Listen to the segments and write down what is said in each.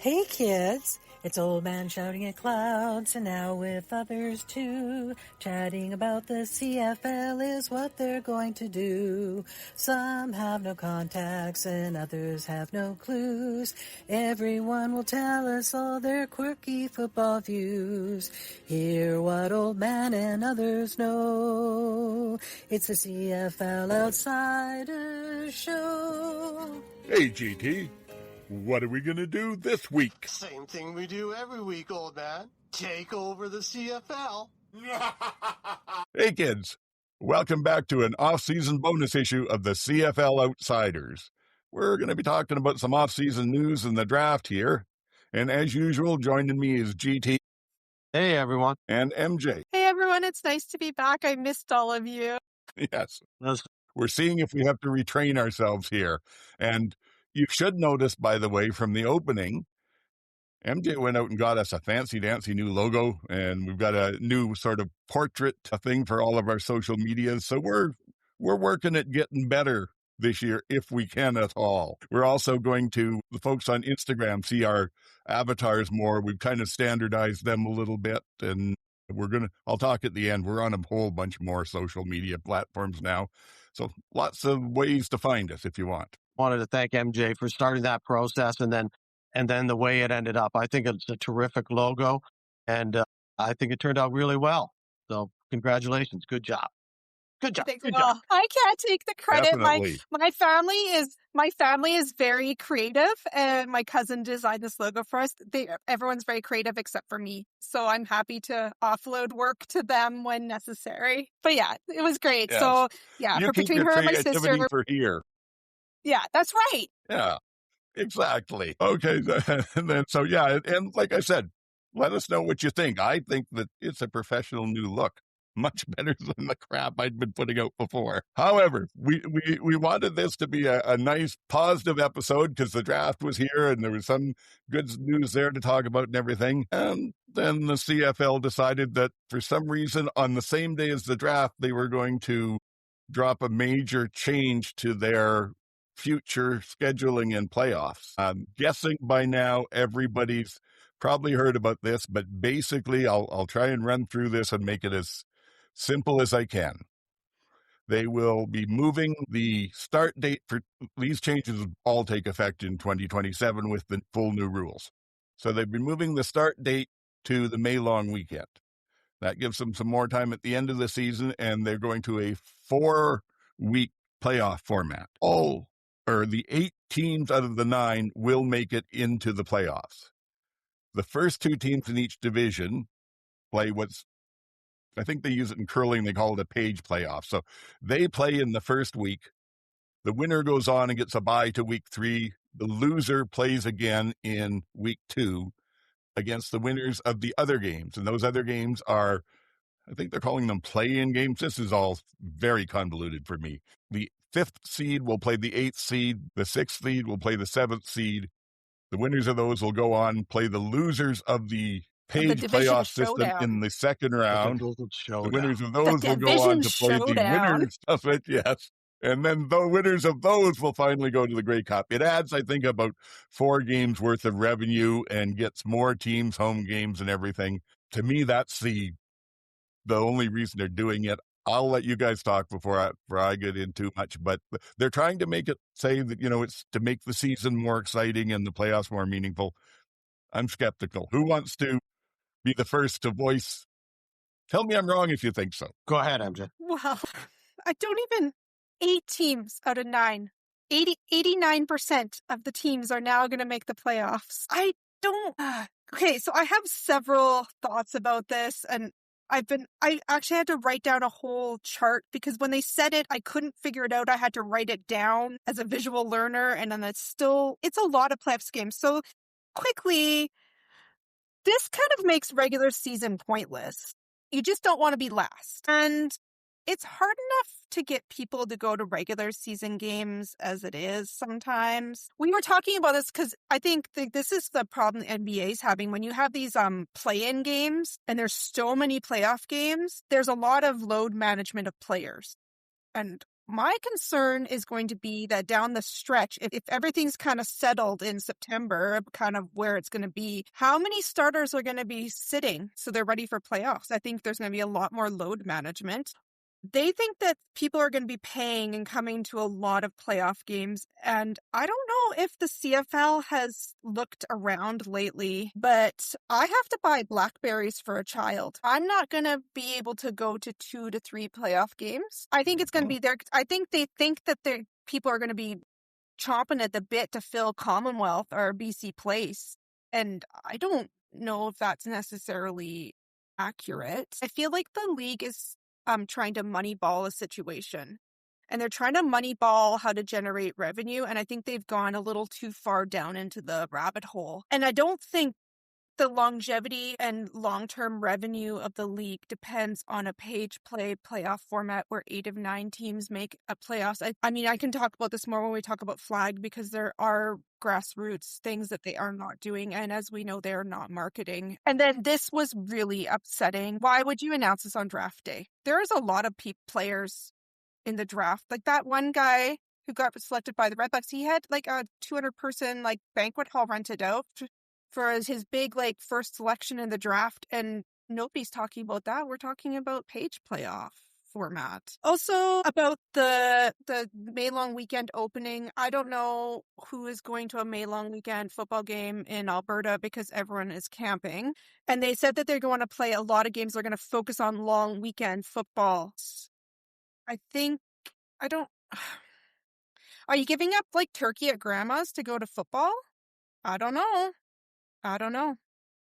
Hey kids, it's Old Man Shouting at Clouds, and now with others too. Chatting about the CFL is what they're going to do. Some have no contacts and others have no clues. Everyone will tell us all their quirky football views. Hear what Old Man and others know. It's the CFL Outsiders Show. Hey, GT. What are we going to do this week? Same thing we do every week, old man. Take over the CFL. Hey, kids. Welcome back to an off-season bonus issue of the CFL Outsiders. We're going to be talking about some off-season news and the draft here. And as usual, joining me is GT. Hey, everyone. And MJ. Hey, everyone. It's nice to be back. I missed all of you. Yes. We're seeing if we have to retrain ourselves here. And you should notice, by the way, from the opening, MJ went out and got us a fancy-dancy new logo, and we've got a new sort of portrait thing for all of our social media. So we're working at getting better this year, if we can at all. We're also going to, the folks on Instagram see our avatars more. We've kind of standardized them a little bit, and I'll talk at the end. We're on a whole bunch more social media platforms now. So lots of ways to find us if you want. Wanted to thank MJ for starting that process and then the way it ended up. I think it's a terrific logo, and I think it turned out really well. So congratulations. Good job. Good job. Good job. I can't take the credit. Definitely. My family is very creative, and my cousin designed this logo for us. Everyone's very creative except for me. So I'm happy to offload work to them when necessary. But yeah, it was great. Yes. So yeah, You keep between your her and my sister. creativity for here. Yeah, that's right. Yeah, exactly. Okay. And like I said, let us know what you think. I think that it's a professional new look. Much better than the crap I'd been putting out before. However, we wanted this to be a nice, positive episode because the draft was here and there was some good news there to talk about and everything. And then the CFL decided that for some reason on the same day as the draft, they were going to drop a major change to their future scheduling and playoffs. I'm guessing by now everybody's probably heard about this, but basically I'll try and run through this and make it as simple as I can. They will be moving the start date for these changes all take effect in 2027 with the full new rules. So they'll be moving the start date to the May long weekend. That gives them some more time at the end of the season, and they're going to a 4-week playoff format. The 8 teams out of the 9 will make it into the playoffs. The first 2 teams in each division play I think they use it in curling. They call it a page playoff. So they play in the first week. The winner goes on and gets a bye to week 3. The loser plays again in week 2 against the winners of the other games. And those other games are, I think they're calling them play-in games. This is all very convoluted for me. The 5th seed will play the 8th seed. The 6th seed will play the 7th seed. The winners of those will go on, play the losers of the page playoff system in the second round. The winners of those will go on to play the winners of it, yes. And then the winners of those will finally go to the Grey Cup. It adds, I think, about 4 games worth of revenue and gets more teams, home games and everything. To me, that's the only reason they're doing it. I'll let you guys talk before I get in too much, but they're trying to make it say that, it's to make the season more exciting and the playoffs more meaningful. I'm skeptical. Who wants to be the first to voice? Tell me I'm wrong if you think so. Go ahead, MJ. Well, I don't even 8 teams out of 9. 89% of the teams are now going to make the playoffs. I don't. Okay, so I have several thoughts about this, and I actually had to write down a whole chart because when they said it, I couldn't figure it out. I had to write it down as a visual learner, and then it's a lot of playoffs games. So quickly, this kind of makes regular season pointless. You just don't want to be last. And it's hard enough to get people to go to regular season games as it is sometimes. We were talking about this because I think this is the problem the NBA is having. When you have these play-in games and there's so many playoff games, there's a lot of load management of players. And My concern is going to be that down the stretch, if everything's kind of settled in September, kind of where it's going to be, how many starters are going to be sitting so they're ready for playoffs? I think there's going to be a lot more load management. They think that people are going to be paying and coming to a lot of playoff games. And I don't know if the CFL has looked around lately, but I have to buy blackberries for a child. I'm not going to be able to go to 2 to 3 playoff games. I think it's going to be there. I think they think that people are going to be chomping at the bit to fill Commonwealth or BC Place. And I don't know if that's necessarily accurate. I feel like the league is trying to moneyball a situation, and they're trying to moneyball how to generate revenue. And I think they've gone a little too far down into the rabbit hole. And I don't think the longevity and long-term revenue of the league depends on a page play playoff format where 8 of 9 teams make a playoffs. I mean, I can talk about this more when we talk about flag, because there are grassroots things that they are not doing. And as we know, they are not marketing. And then this was really upsetting. Why would you announce this on draft day? There's a lot of players in the draft. Like that one guy who got selected by the Redbacks, he had like a 200-person like banquet hall rented out for his big like first selection in the draft, and nobody's talking about that. We're talking about page playoff format. Also about the May long weekend opening, I don't know who is going to a May long weekend football game in Alberta because everyone is camping, and they said that they're going to play a lot of games. They're going to focus on long weekend football. I don't are you giving up like turkey at grandma's to go to football? I don't know.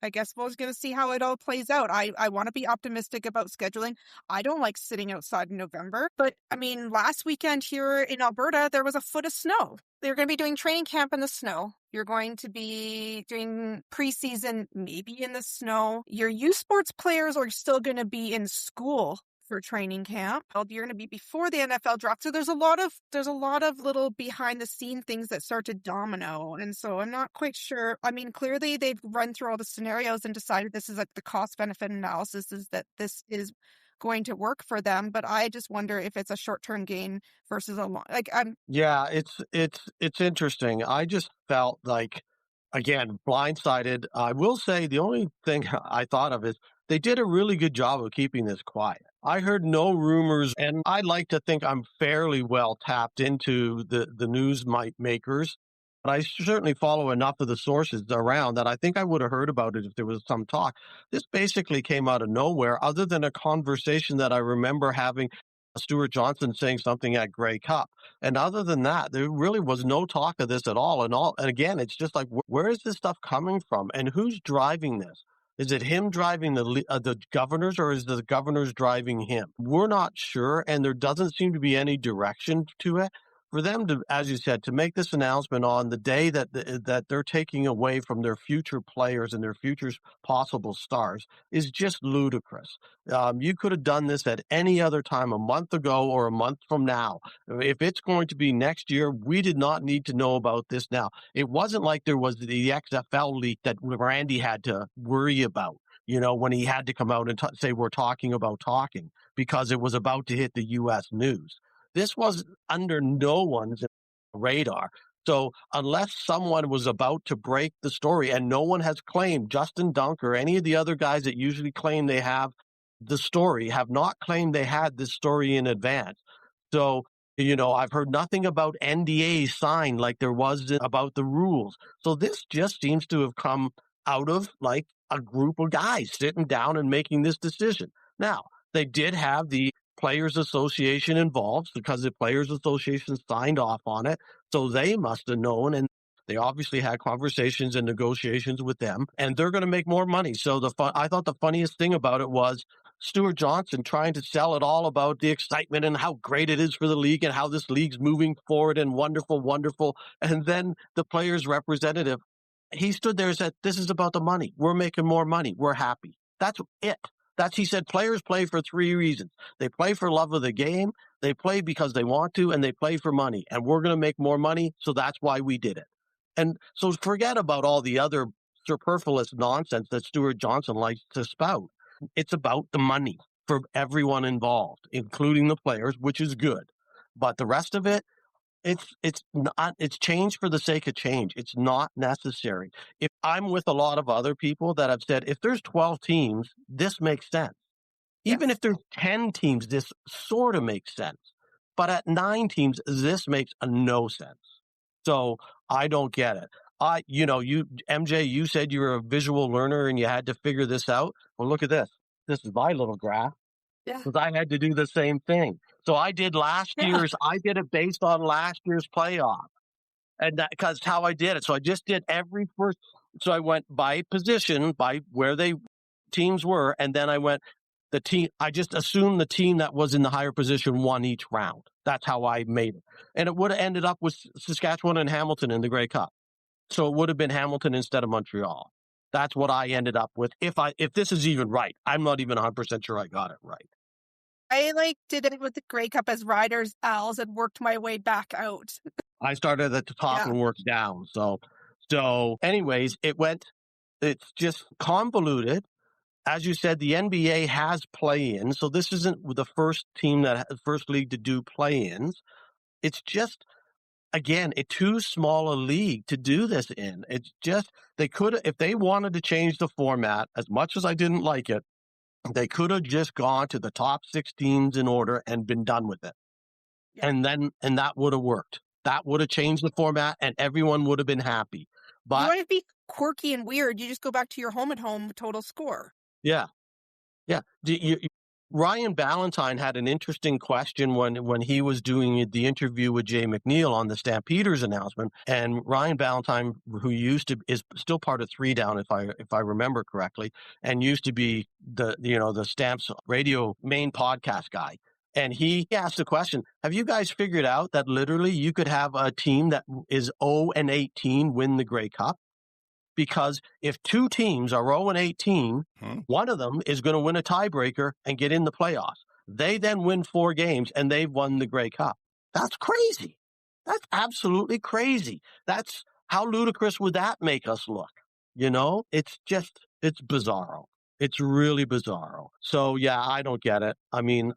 I guess we're going to see how it all plays out. I want to be optimistic about scheduling. I don't like sitting outside in November. But, I mean, last weekend here in Alberta, there was a foot of snow. They're going to be doing training camp in the snow. You're going to be doing preseason maybe in the snow. Your youth sports players are still going to be in school for training camp. You're going to be before the NFL draft. So there's a lot of little behind the scene things that start to domino. And so I'm not quite sure. I mean, clearly they've run through all the scenarios and decided this is like the cost benefit analysis is that this is going to work for them. But I just wonder if it's a short-term gain versus a long, Yeah, it's interesting. I just felt like, again, blindsided. I will say the only thing I thought of is they did a really good job of keeping this quiet. I heard no rumors, and I like to think I'm fairly well tapped into the news makers, but I certainly follow enough of the sources around that I think I would have heard about it if there was some talk. This basically came out of nowhere, other than a conversation that I remember having Stuart Johnson saying something at Grey Cup. And other than that, there really was no talk of this at all. And again, it's just like, where is this stuff coming from? And who's driving this? Is it him driving the governors, or is the governors driving him? We're not sure, and there doesn't seem to be any direction to it. For them to, as you said, to make this announcement on the day that they're taking away from their future players and their future possible stars is just ludicrous. You could have done this at any other time, a month ago or a month from now. If it's going to be next year, we did not need to know about this now. It wasn't like there was the XFL leak that Randy had to worry about, when he had to come out and say we're talking about talking, because it was about to hit the U.S. news. This was under no one's radar. So unless someone was about to break the story, and no one has claimed, Justin Dunk or any of the other guys that usually claim they have the story, have not claimed they had this story in advance. So, I've heard nothing about NDAs signed like there was about the rules. So this just seems to have come out of like a group of guys sitting down and making this decision. Now, they did have the Players Association involved because the Players Association signed off on it. So they must have known, and they obviously had conversations and negotiations with them, and they're going to make more money. So I thought the funniest thing about it was Stuart Johnson trying to sell it all about the excitement and how great it is for the league and how this league's moving forward and wonderful, wonderful. And then the players' representative, he stood there and said, this is about the money. We're making more money. We're happy. That's it. He said players play for 3 reasons. They play for love of the game, they play because they want to, and they play for money. And we're going to make more money, so that's why we did it. And so forget about all the other superfluous nonsense that Stuart Johnson likes to spout. It's about the money for everyone involved, including the players, which is good. But the rest of it, it's not, it's change for the sake of change. It's not necessary. If I'm with a lot of other people that have said, if there's 12 teams, this makes sense. Even Yes. if there's 10 teams, this sort of makes sense. But at 9 teams, this makes no sense. So I don't get it. MJ, you said you were a visual learner and you had to figure this out. Well, look at this. This is my little graph. Yeah. Because I had to do the same thing. So I did I did it based on last year's playoff. And because how I did it. So I just did so I went by position, by where teams were. And then I went, I just assumed the team that was in the higher position won each round. That's how I made it. And it would have ended up with Saskatchewan and Hamilton in the Grey Cup. So it would have been Hamilton instead of Montreal. That's what I ended up with. If this is even right, I'm not even 100% sure I got it right. I did it with the Grey Cup as riders, Als, and worked my way back out. I started at the top and worked down. So anyways, it's just convoluted. As you said, the NBA has play-ins, so this isn't the first league to do play-ins. It's just, again, too small a league to do this in. It's just, if they wanted to change the format, as much as I didn't like it, they could have just gone to the top 6 teams in order and been done with it. Yeah. And that would have worked. That would have changed the format and everyone would have been happy. But you want to be quirky and weird, you just go back to your home and home total score. Yeah. Yeah. Ryan Ballantyne had an interesting question when he was doing the interview with Jay McNeil on the Stampeders announcement. And Ryan Ballantyne, who is still part of 3 Down, if I remember correctly, and used to be the Stamps radio main podcast guy. And he asked the question, have you guys figured out that literally you could have a team that is 0-18 win the Grey Cup? Because if 2 teams are 0-18, one of them is going to win a tiebreaker and get in the playoffs. They then win 4 games and they've won the Grey Cup. That's crazy. That's absolutely crazy. That's how ludicrous would that make us look? It's bizarro. It's really bizarro. So yeah, I don't get it. I mean,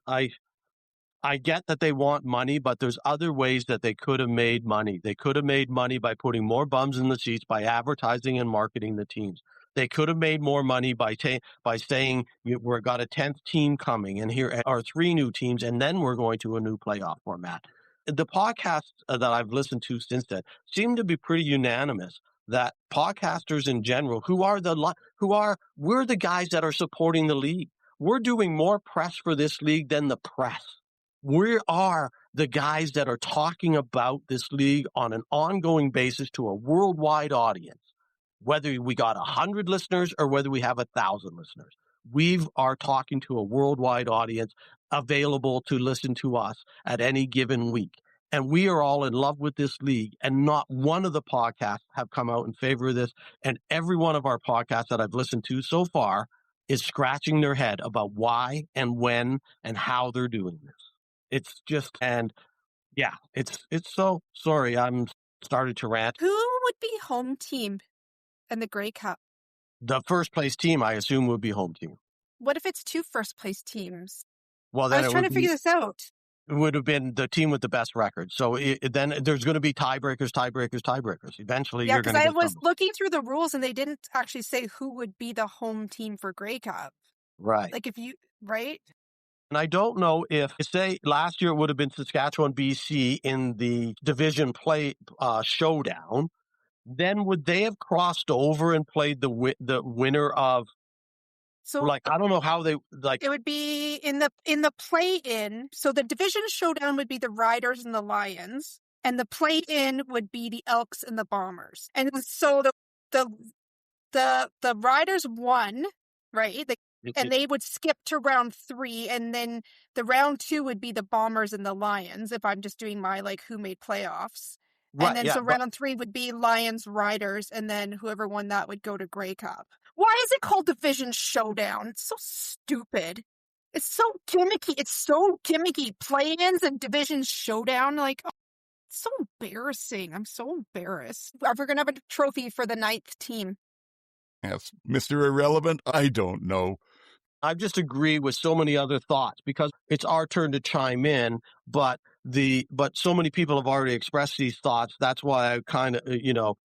I get that they want money, but there's other ways that they could have made money. They could have made money by putting more bums in the seats, by advertising and marketing the teams. They could have made more money by saying we've got a 10th team coming, and here are 3 new teams, and then we're going to a new playoff format. The podcasts that I've listened to since then seem to be pretty unanimous that podcasters in general, we're the guys that are supporting the league. We're doing more press for this league than the press. We are the guys that are talking about this league on an ongoing basis to a worldwide audience, whether we got 100 listeners or whether we have 1,000 listeners. We are talking to a worldwide audience available to listen to us at any given week. And we are all in love with this league, and not one of the podcasts have come out in favor of this. And every one of our podcasts that I've listened to so far is scratching their head about why and when and how they're doing this. It's just, and yeah, it's so, sorry, I'm started to rant. Who would be home team in the Grey Cup? The first place team, I assume, would be home team. What if it's 2 first place teams? Well, then I was trying to figure this out. It would have been the team with the best record. So then there's going to be tiebreakers. Eventually, you're going to. Yeah, because I was looking through the rules and they didn't actually say who would be the home team for Grey Cup. Right. Right? And I don't know if, say, last year it would have been Saskatchewan, BC in the division play showdown. Then would they have crossed over and played the winner of? So, I don't know how they It would be in the play-in. So the division showdown would be the Riders and the Lions, and the play-in would be the Elks and the Bombers. And so the Riders won, right? And they would skip to round 3, and then the round 2 would be the Bombers and the Lions, if I'm just doing my who made playoffs. Right, and then round 3 would be Lions, Riders, and then whoever won that would go to Grey Cup. Why is it called Division Showdown? It's so stupid. It's so gimmicky. Play-ins and Division Showdown, it's so embarrassing. I'm so embarrassed. We're going to have a trophy for the 9th team. Yes, Mr. Irrelevant, I don't know. I just agree with so many other thoughts because it's our turn to chime in, but but so many people have already expressed these thoughts. That's why I kind of,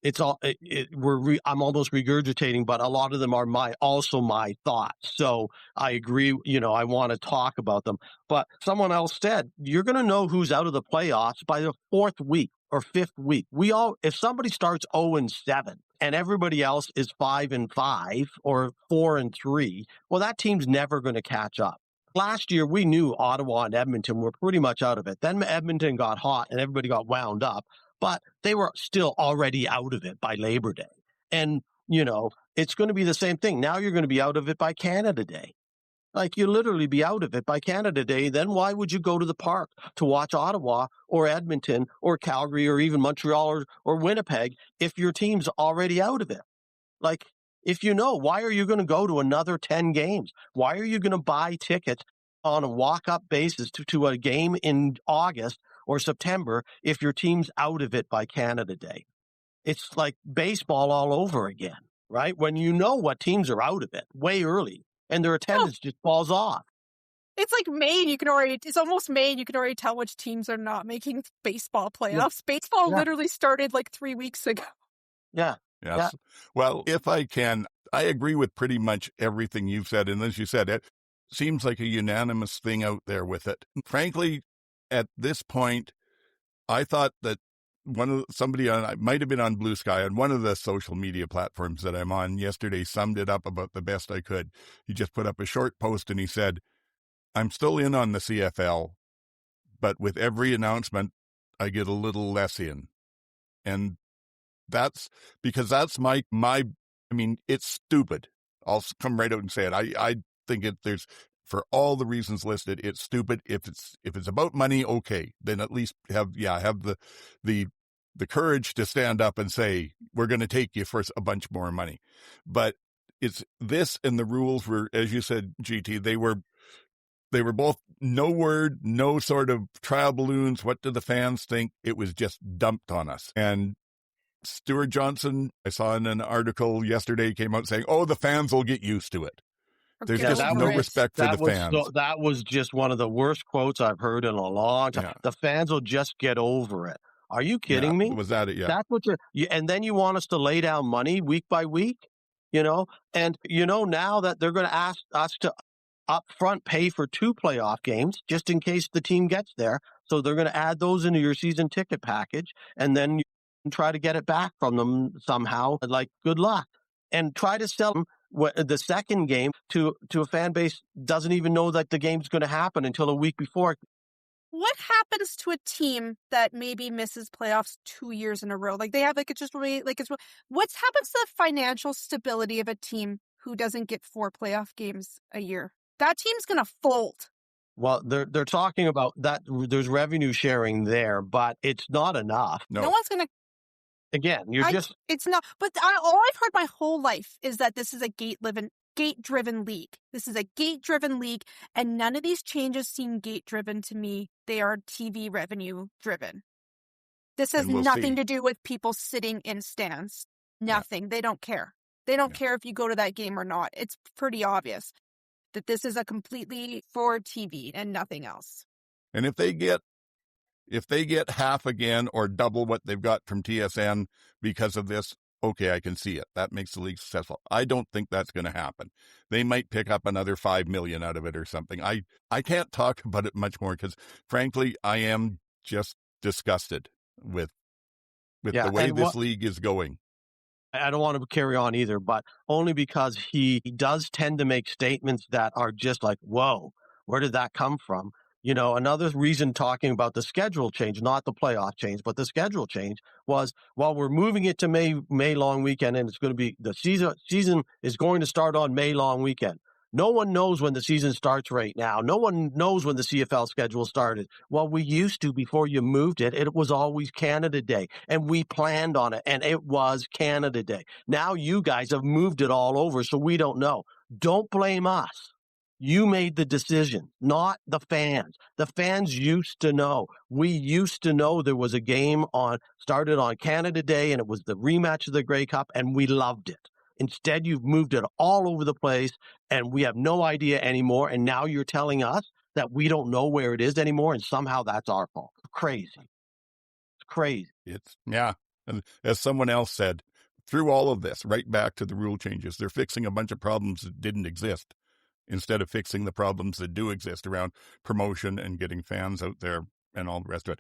it's all, I'm almost regurgitating, but a lot of them are also my thoughts. So I agree, I want to talk about them. But someone else said, you're going to know who's out of the playoffs by the 4th week or 5th week. If somebody starts 0-7 and everybody else is 5-5 or 4-3, well, that team's never going to catch up. Last year, we knew Ottawa and Edmonton were pretty much out of it. Then Edmonton got hot and everybody got wound up, but they were still already out of it by Labor Day. And, it's going to be the same thing. Now you're going to be out of it by Canada Day. Like, you literally be out of it by Canada Day. Then why would you go to the park to watch Ottawa or Edmonton or Calgary or even Montreal or Winnipeg if your team's already out of it? Like, if why are you going to go to another 10 games? Why are you going to buy tickets on a walk-up basis to a game in August or September if your team's out of it by Canada Day? It's like baseball all over again, right? When what teams are out of it way early and their attendance just falls off. It's like May, it's almost May, and you can already tell which teams are not making baseball playoffs. Yeah. Baseball literally started like 3 weeks ago. Yeah. Yes. Yeah. Well, if I can, I agree with pretty much everything you've said. And as you said, it seems like a unanimous thing out there with it. Frankly, at this point, I thought that I might have been on Blue Sky, on one of the social media platforms that I'm on yesterday, summed it up about the best I could. He just put up a short post and he said, I'm still in on the CFL, but with every announcement, I get a little less in. And that's because that's it's stupid. I'll come right out and say it. I think there's, for all the reasons listed, it's stupid. If it's about money, okay, then at least have the courage to stand up and say, we're going to take you for a bunch more money. But it's this, and the rules were, as you said, GT, they were both no word, no sort of trial balloons. What do the fans think? It was just dumped on us. And Stuart Johnson, I saw in an article yesterday, came out saying, the fans will get used to it. There's just no respect for the fans. That was just one of the worst quotes I've heard in a long time. Yeah. The fans will just get over it. Are you kidding me? Was that it? Yeah. That's what and then you want us to lay down money week by week, and now that they're going to ask us to upfront pay for 2 playoff games just in case the team gets there. So they're going to add those into your season ticket package, and then you can try to get it back from them somehow. Like, good luck. And try to sell them the second game to a fan base doesn't even know that the game's going to happen until a week before. What happens to a team that maybe misses playoffs 2 years in a row? Like, they have what happens to the financial stability of a team who doesn't get 4 playoff games a year? That team's going to fold. Well, they're talking about that. There's revenue sharing there, but it's not enough. No one's going to. Again, it's not. But all I've heard my whole life is that this is a gate-driven league. This is a gate-driven league, and none of these changes seem gate-driven to me. They are TV revenue-driven. This has nothing to do with people sitting in stands. Nothing. Yeah. They don't care. They don't care if you go to that game or not. It's pretty obvious that this is a completely for TV and nothing else. And if they get half again or double what they've got from TSN because of this, okay, I can see it. That makes the league successful. I don't think that's going to happen. They might pick up another $5 million out of it or something. I can't talk about it much more because, frankly, I am just disgusted with the way this league is going. I don't want to carry on either, but only because he does tend to make statements that are just like, whoa, where did that come from? Another reason talking about the schedule change, not the playoff change, but the schedule change was, while we're moving it to May long weekend, and it's going to be the season is going to start on May long weekend. No one knows when the season starts right now. No one knows when the CFL schedule started. Well, we used to before you moved it. It was always Canada Day, and we planned on it, and it was Canada Day. Now you guys have moved it all over, so we don't know. Don't blame us. You made the decision, not the fans. The fans used to know. We used to know there was a game started on Canada Day, and it was the rematch of the Grey Cup, and we loved it. Instead, you've moved it all over the place, and we have no idea anymore. And now you're telling us that we don't know where it is anymore, and somehow that's our fault. crazy. It's crazy. Yeah. And as someone else said, through all of this, right back to the rule changes, they're fixing a bunch of problems that didn't exist instead of fixing the problems that do exist around promotion and getting fans out there and all the rest of it.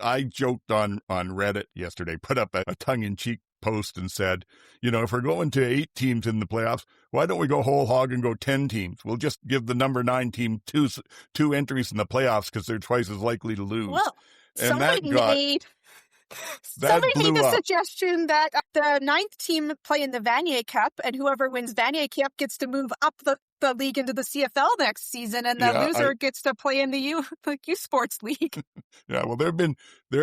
I joked on Reddit yesterday, put up a tongue-in-cheek post and said, if we're going to 8 teams in the playoffs, why don't we go whole hog and go 10 teams? We'll just give the number 9 team two entries in the playoffs because they're twice as likely to lose. Well, and somebody made the suggestion that the 9th team play in the Vanier Cup, and whoever wins Vanier Cup gets to move up the league into the CFL next season, and the loser gets to play in the U Sports League. Yeah, well, there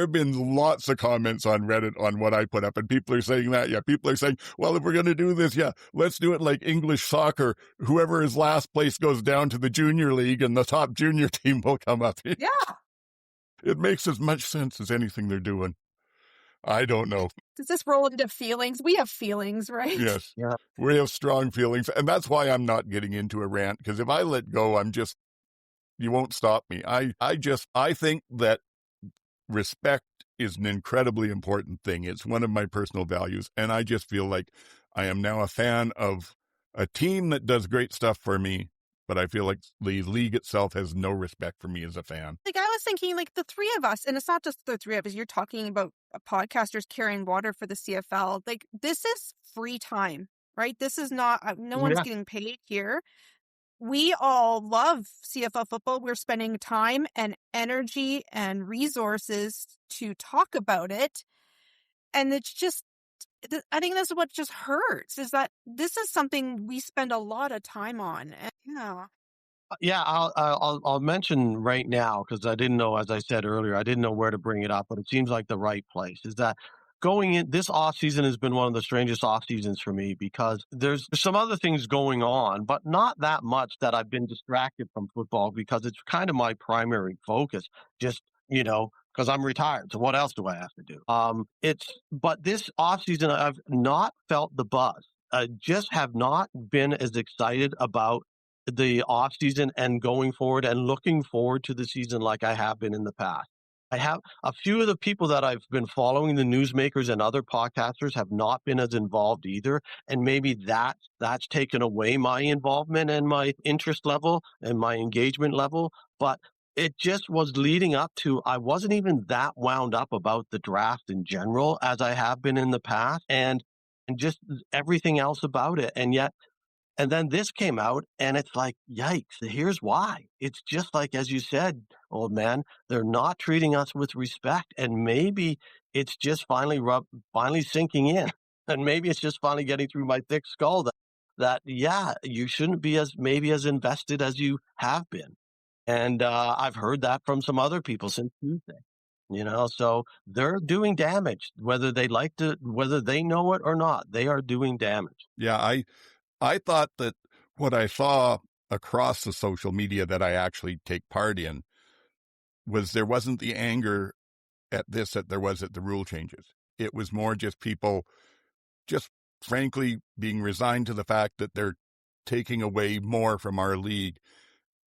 have been lots of comments on Reddit on what I put up, and people are saying that. Yeah, people are saying, well, if we're going to do this, let's do it like English soccer. Whoever is last place goes down to the junior league, and the top junior team will come up. Yeah. It makes as much sense as anything they're doing. I don't know. Does this roll into feelings? We have feelings, right? Yes. Yeah. We have strong feelings. And that's why I'm not getting into a rant, because if I let go, you won't stop me. I think that respect is an incredibly important thing. It's one of my personal values. And I just feel like I am now a fan of a team that does great stuff for me, but I feel like the league itself has no respect for me as a fan. Like, I was thinking, like, the 3 of us, and it's not just the 3 of us, you're talking about podcasters carrying water for the CFL. Like, this is free time, right? This is not, no one's getting paid here. We all love CFL football. We're spending time and energy and resources to talk about it. And it's just, I think that's what just hurts, is that this is something we spend a lot of time on. Yeah, I'll mention right now, because I didn't know, as I said earlier, I didn't know where to bring it up, but it seems like the right place is that going in, this offseason has been one of the strangest off seasons for me, because there's some other things going on, but not that much that I've been distracted from football, because it's kind of my primary focus, just, because I'm retired. So what else do I have to do? But this offseason, I've not felt the buzz. I just have not been as excited about the off season and going forward and looking forward to the season like I have been in the past. I have a few of the people that I've been following, the newsmakers and other podcasters, have not been as involved either. And maybe that's taken away my involvement and my interest level and my engagement level. But it just was leading up to, I wasn't even that wound up about the draft in general as I have been in the past, and just everything else about it. And then this came out, and it's like, yikes, here's why. It's just like, as you said, old man, they're not treating us with respect. And maybe it's just finally sinking in. And maybe it's just finally getting through my thick skull that you shouldn't be as invested as you have been. And I've heard that from some other people since Tuesday. So they're doing damage, whether they know it or not. They are doing damage. Yeah, I thought that what I saw across the social media that I actually take part in was there wasn't the anger at this that there was at the rule changes. It was more just people just frankly being resigned to the fact that they're taking away more from our league.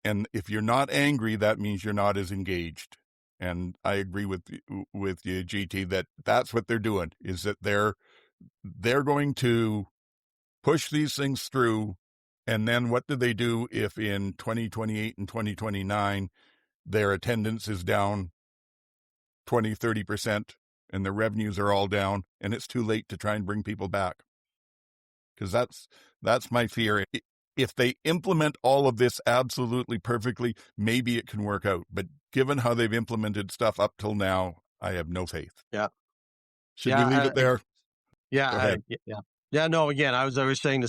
And if you're not angry, that means you're not as engaged. And I agree with you, GT, that's what they're doing, is that they're going to push these things through, and then what do they do if in 2028 and 2029 their attendance is down 20-30% and their revenues are all down, and it's too late to try and bring people back? Because that's my fear. If they implement all of this absolutely perfectly, maybe it can work out. But given how they've implemented stuff up till now, I have no faith. Yeah. Should we leave it there? Yeah. Yeah, no, again, I was saying to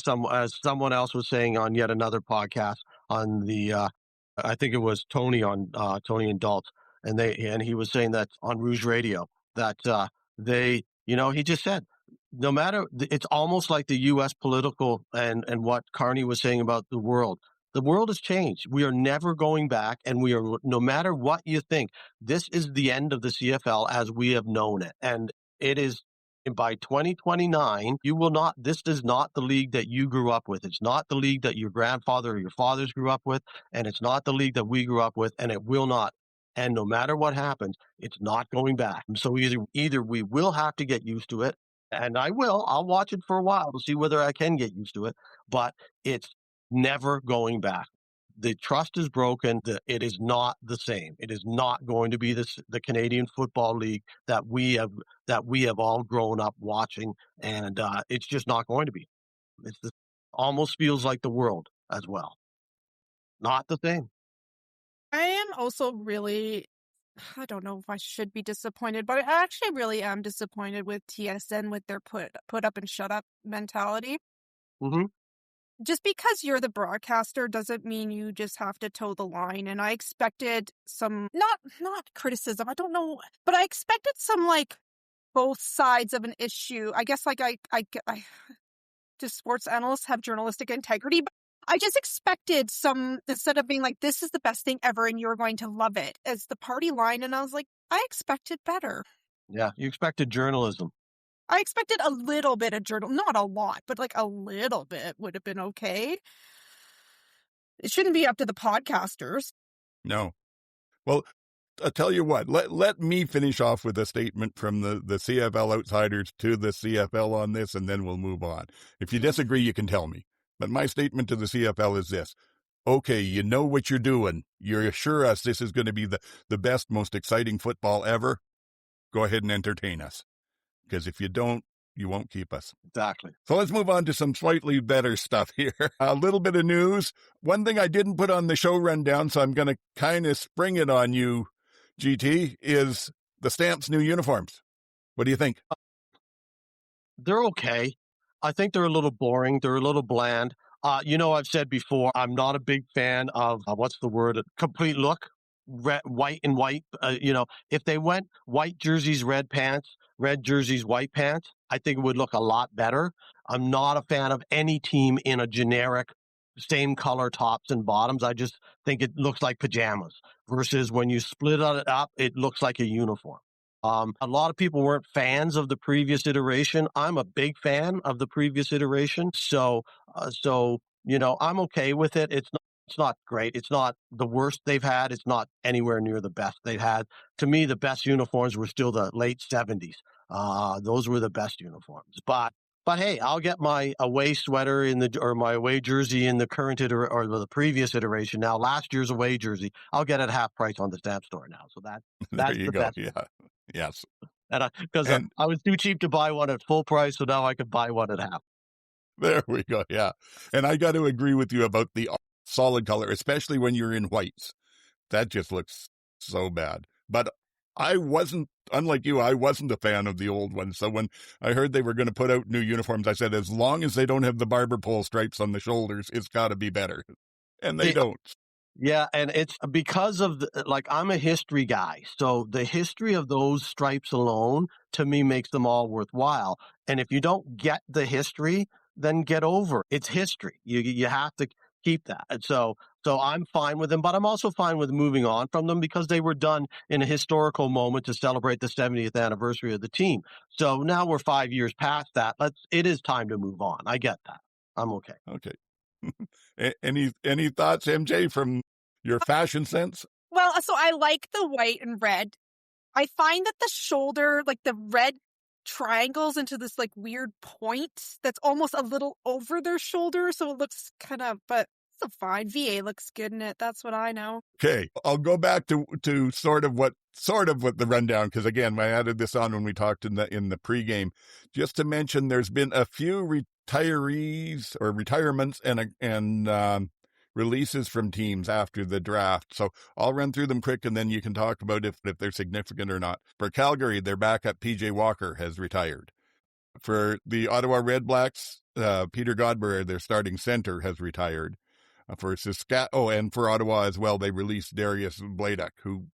someone else was saying on yet another podcast on the, I think it was Tony and Dalt, and he was saying that on Rouge Radio that he just said, no matter, it's almost like the U.S. political and what Carney was saying about the world. The world has changed. We are never going back, and no matter what you think, this is the end of the CFL as we have known it, and it is. And by 2029, this is not the league that you grew up with. It's not the league that your grandfather or your fathers grew up with, and it's not the league that we grew up with, and it will not And no matter what happens, it's not going back. So either we will have to get used to it, and I'll watch it for a while to see whether I can get used to it, but it's never going back. The trust is broken. It is not the same. It is not going to be the Canadian Football League that we have all grown up watching, and it's just not going to be. Almost feels like the world as well. Not the same. I am also really, I don't know if I should be disappointed, but I actually really am disappointed with TSN with their put up and shut up mentality. Mm-hmm. Just because you're the broadcaster doesn't mean you just have to toe the line. And I expected some, not criticism, I don't know, but I expected some like both sides of an issue. I guess like I do sports analysts have journalistic integrity? But I just expected some, instead of being like, this is the best thing ever and you're going to love it, as the party line. And I was like, I expected better. Yeah, you expected journalism. I expected a little bit of not a lot, but like a little bit would have been okay. It shouldn't be up to the podcasters. No. Well, I'll tell you what, let me finish off with a statement from the CFL outsiders to the CFL on this, and then we'll move on. If you disagree, you can tell me. But my statement to the CFL is this. Okay, you know what you're doing. You assure us this is going to be the best, most exciting football ever. Go ahead and entertain us. Because if you don't, you won't keep us. Exactly. So let's move on to some slightly better stuff here. A little bit of news. One thing I didn't put on the show rundown, so I'm going to kind of spring it on you, GT, is the Stamps' new uniforms. What do you think? They're okay. I think they're a little boring. They're a little bland. I've said before, I'm not a big fan of, what's the word, complete look, white and white. If they went white jerseys, red pants, red jerseys, white pants, I think it would look a lot better. I'm not a fan of any team in a generic same color tops and bottoms. I just think it looks like pajamas versus when you split it up, it looks like a uniform. A lot of people weren't fans of the previous iteration. I'm a big fan of the previous iteration. So I'm okay with it. It's not great. It's not the worst they've had. It's not anywhere near the best they've had. To me, the best uniforms were still the late 70s. Those were the best uniforms. But hey, I'll get my away sweater or my away jersey in the current or the previous iteration. Now, last year's away jersey, I'll get it half price on the Stamp store now. So that's there you the go. best. Yeah. Yes. And because I was too cheap to buy one at full price, so now I could buy one at half. There we go. Yeah. And I got to agree with you about the solid color, especially when you're in whites. That just looks so bad. But I wasn't, unlike you, I wasn't a fan of the old ones. So when I heard they were going to put out new uniforms, I said, as long as they don't have the barber pole stripes on the shoulders, it's got to be better. And they don't. Yeah, and it's because of I'm a history guy, so the history of those stripes alone to me makes them all worthwhile. And if you don't get the history, then get over it. It's history. You have to keep that. And so I'm fine with them, but I'm also fine with moving on from them because they were done in a historical moment to celebrate the 70th anniversary of the team. So now we're 5 years past that. It is time to move on. I get that. I'm okay. Okay. Any thoughts, MJ, from your fashion sense? Well, so I like the white and red. I find that the shoulder, like the red triangles into this like weird point that's almost a little over their shoulder. So it looks kind of, but it's fine. VA looks good in it. That's what I know. Okay. I'll go back to sort of what the rundown, because again, I added this on when we talked in the pregame, just to mention there's been a few retirees or retirements and releases from teams after the draft. So I'll run through them quick, and then you can talk about if they're significant or not. For Calgary, their backup PJ Walker has retired. For the Ottawa Redblacks, Peter Godber, their starting center, has retired. For and for Ottawa as well, they released Darius Bladek, who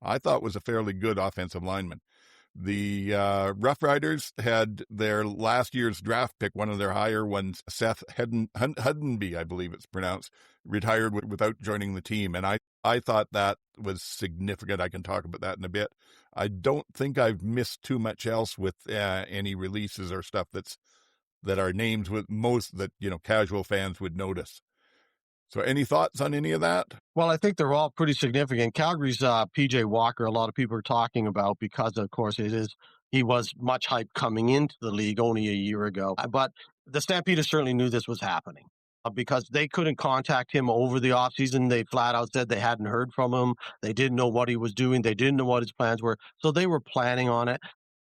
I thought was a fairly good offensive lineman. The Rough Riders had their last year's draft pick, one of their higher ones, Seth Huddenby, I believe it's pronounced, retired without joining the team. And I thought that was significant. I can talk about that in a bit. I don't think I've missed too much else with any releases or stuff that are names with most that, casual fans would notice. So any thoughts on any of that? Well, I think they're all pretty significant. Calgary's PJ Walker, a lot of people are talking about because, of course, he was much hyped coming into the league only a year ago. But the Stampeders certainly knew this was happening because they couldn't contact him over the offseason. They flat out said they hadn't heard from him. They didn't know what he was doing. They didn't know what his plans were. So they were planning on it.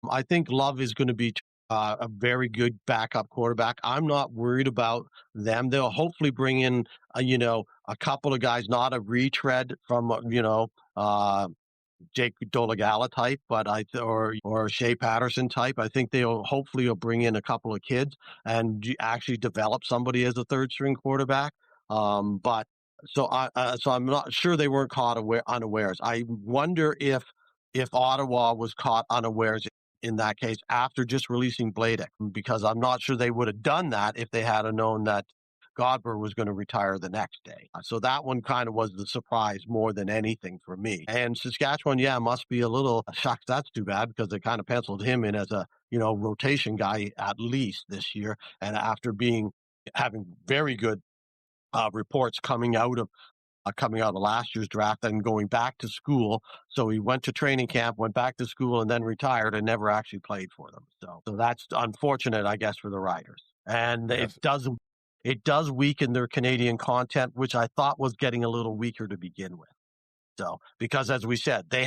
I think Love is going to be a very good backup quarterback. I'm not worried about them. They'll hopefully bring in, a couple of guys, not a retread from, Jake Dolegala type, but or Shea Patterson type. I think they'll hopefully bring in a couple of kids and actually develop somebody as a third string quarterback. So I'm not sure they weren't caught unawares. I wonder if Ottawa was caught unawares in that case after just releasing Bladek, because I'm not sure they would have done that if they had known that Godber was going to retire the next day. So that one kind of was the surprise more than anything for me. And Saskatchewan, must be a little shocked. That's too bad because they kind of penciled him in as a, rotation guy at least this year. And after having very good reports coming out of last year's draft and going back to school. So he went to training camp, went back to school, and then retired and never actually played for them. So that's unfortunate, I guess, for the Riders. And yes. It does weaken their Canadian content, which I thought was getting a little weaker to begin with. So, because as we said, they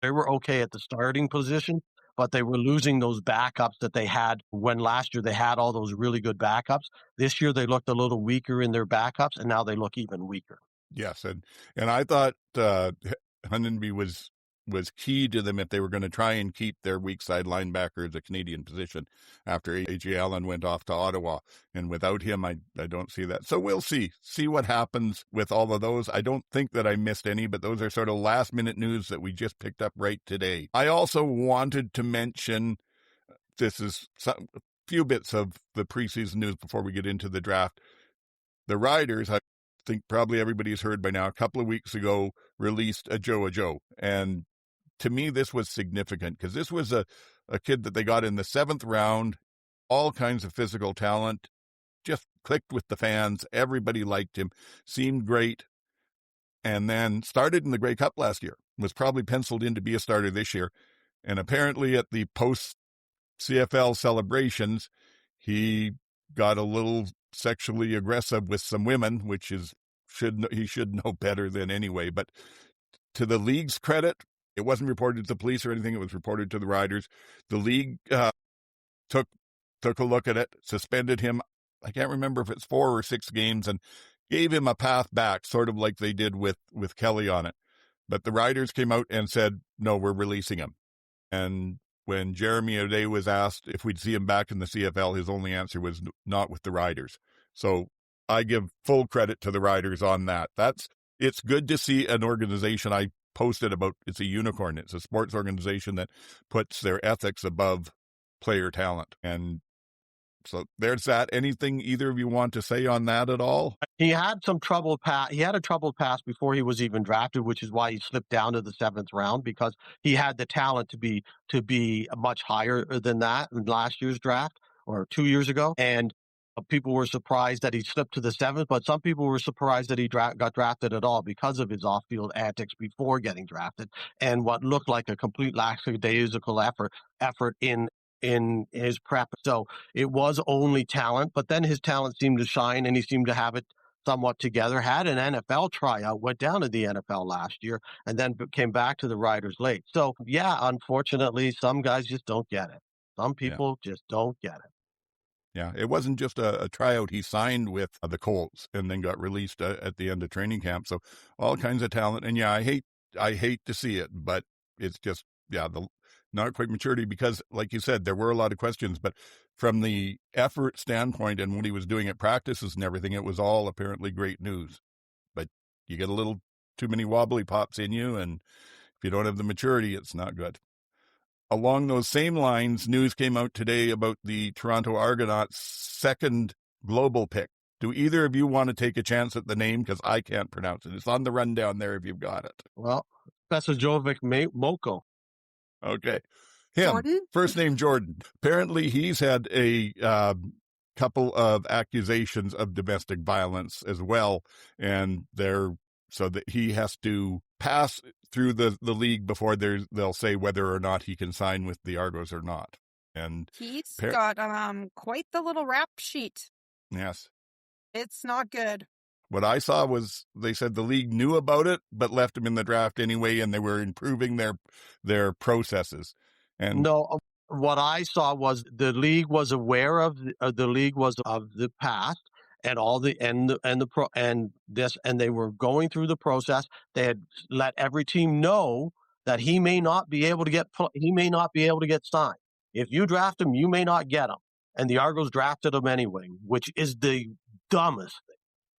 were okay at the starting position, but they were losing those backups that they had when last year they had all those really good backups. This year they looked a little weaker in their backups, and now they look even weaker. Yes, and I thought Hundenby was key to them if they were going to try and keep their weak side linebacker as a Canadian position after A.J. Allen went off to Ottawa. And without him, I don't see that. So we'll see what happens with all of those. I don't think that I missed any, but those are sort of last-minute news that we just picked up right today. I also wanted to mention, this is a few bits of the preseason news before we get into the draft. The Riders, I think probably everybody's heard by now, a couple of weeks ago released a Joe. And to me, this was significant because this was a kid that they got in the 7th round, all kinds of physical talent, just clicked with the fans. Everybody liked him, seemed great, and then started in the Grey Cup last year, was probably penciled in to be a starter this year. And apparently at the post-CFL celebrations, he got a little sexually aggressive with some women, which he should know better than anyway. But to the league's credit, it wasn't reported to the police or anything. It was reported to the Riders. The league took a look at it, suspended him. I can't remember if it's 4 or 6 games, and gave him a path back, sort of like they did with Kelly on it. But the Riders came out and said, no, we're releasing him. And when Jeremy O'Day was asked if we'd see him back in the CFL, his only answer was not with the Riders. So I give full credit to the Riders on that. It's good to see an organization I posted about. It's a unicorn. It's a sports organization that puts their ethics above player talent. And so there's that. Anything either of you want to say on that at all? He had some troubled pass. He had a troubled pass before he was even drafted, which is why he slipped down to the 7th round, because he had the talent to be much higher than that in last year's draft or 2 years ago. And people were surprised that he slipped to the 7th, but some people were surprised that he got drafted at all because of his off-field antics before getting drafted and what looked like a complete lackadaisical effort in his prep. So it was only talent, but then his talent seemed to shine and he seemed to have it somewhat together, had an NFL tryout, went down to the NFL last year, and then came back to the Riders late. So yeah, unfortunately, some guys just don't get it. Some people just don't get it. Yeah, it wasn't just a tryout. He signed with the Colts and then got released at the end of training camp. So all kinds of talent. And yeah, I hate to see it, but it's just, the not quite maturity, because like you said, there were a lot of questions, but from the effort standpoint and what he was doing at practices and everything, it was all apparently great news. But you get a little too many wobbly pops in you, and if you don't have the maturity, it's not good. Along those same lines, news came out today about the Toronto Argonauts' 2nd global pick. Do either of you want to take a chance at the name? Because I can't pronounce it. It's on the rundown there if you've got it. Well, Pesojovic Moko. Okay. Him. Jordan? First name Jordan. Apparently he's had a couple of accusations of domestic violence as well, and so that he has to pass through the league before they'll say whether or not he can sign with the Argos or not. And he's got quite the little rap sheet. Yes, it's not good. What I saw was they said the league knew about it, but left him in the draft anyway, and they were improving their processes. And no, what I saw was the league was aware of the past and all the and they were going through the process. They had let every team know that he may not be able to get signed. If you draft him, you may not get him. And the Argos drafted him anyway, which is the dumbest thing.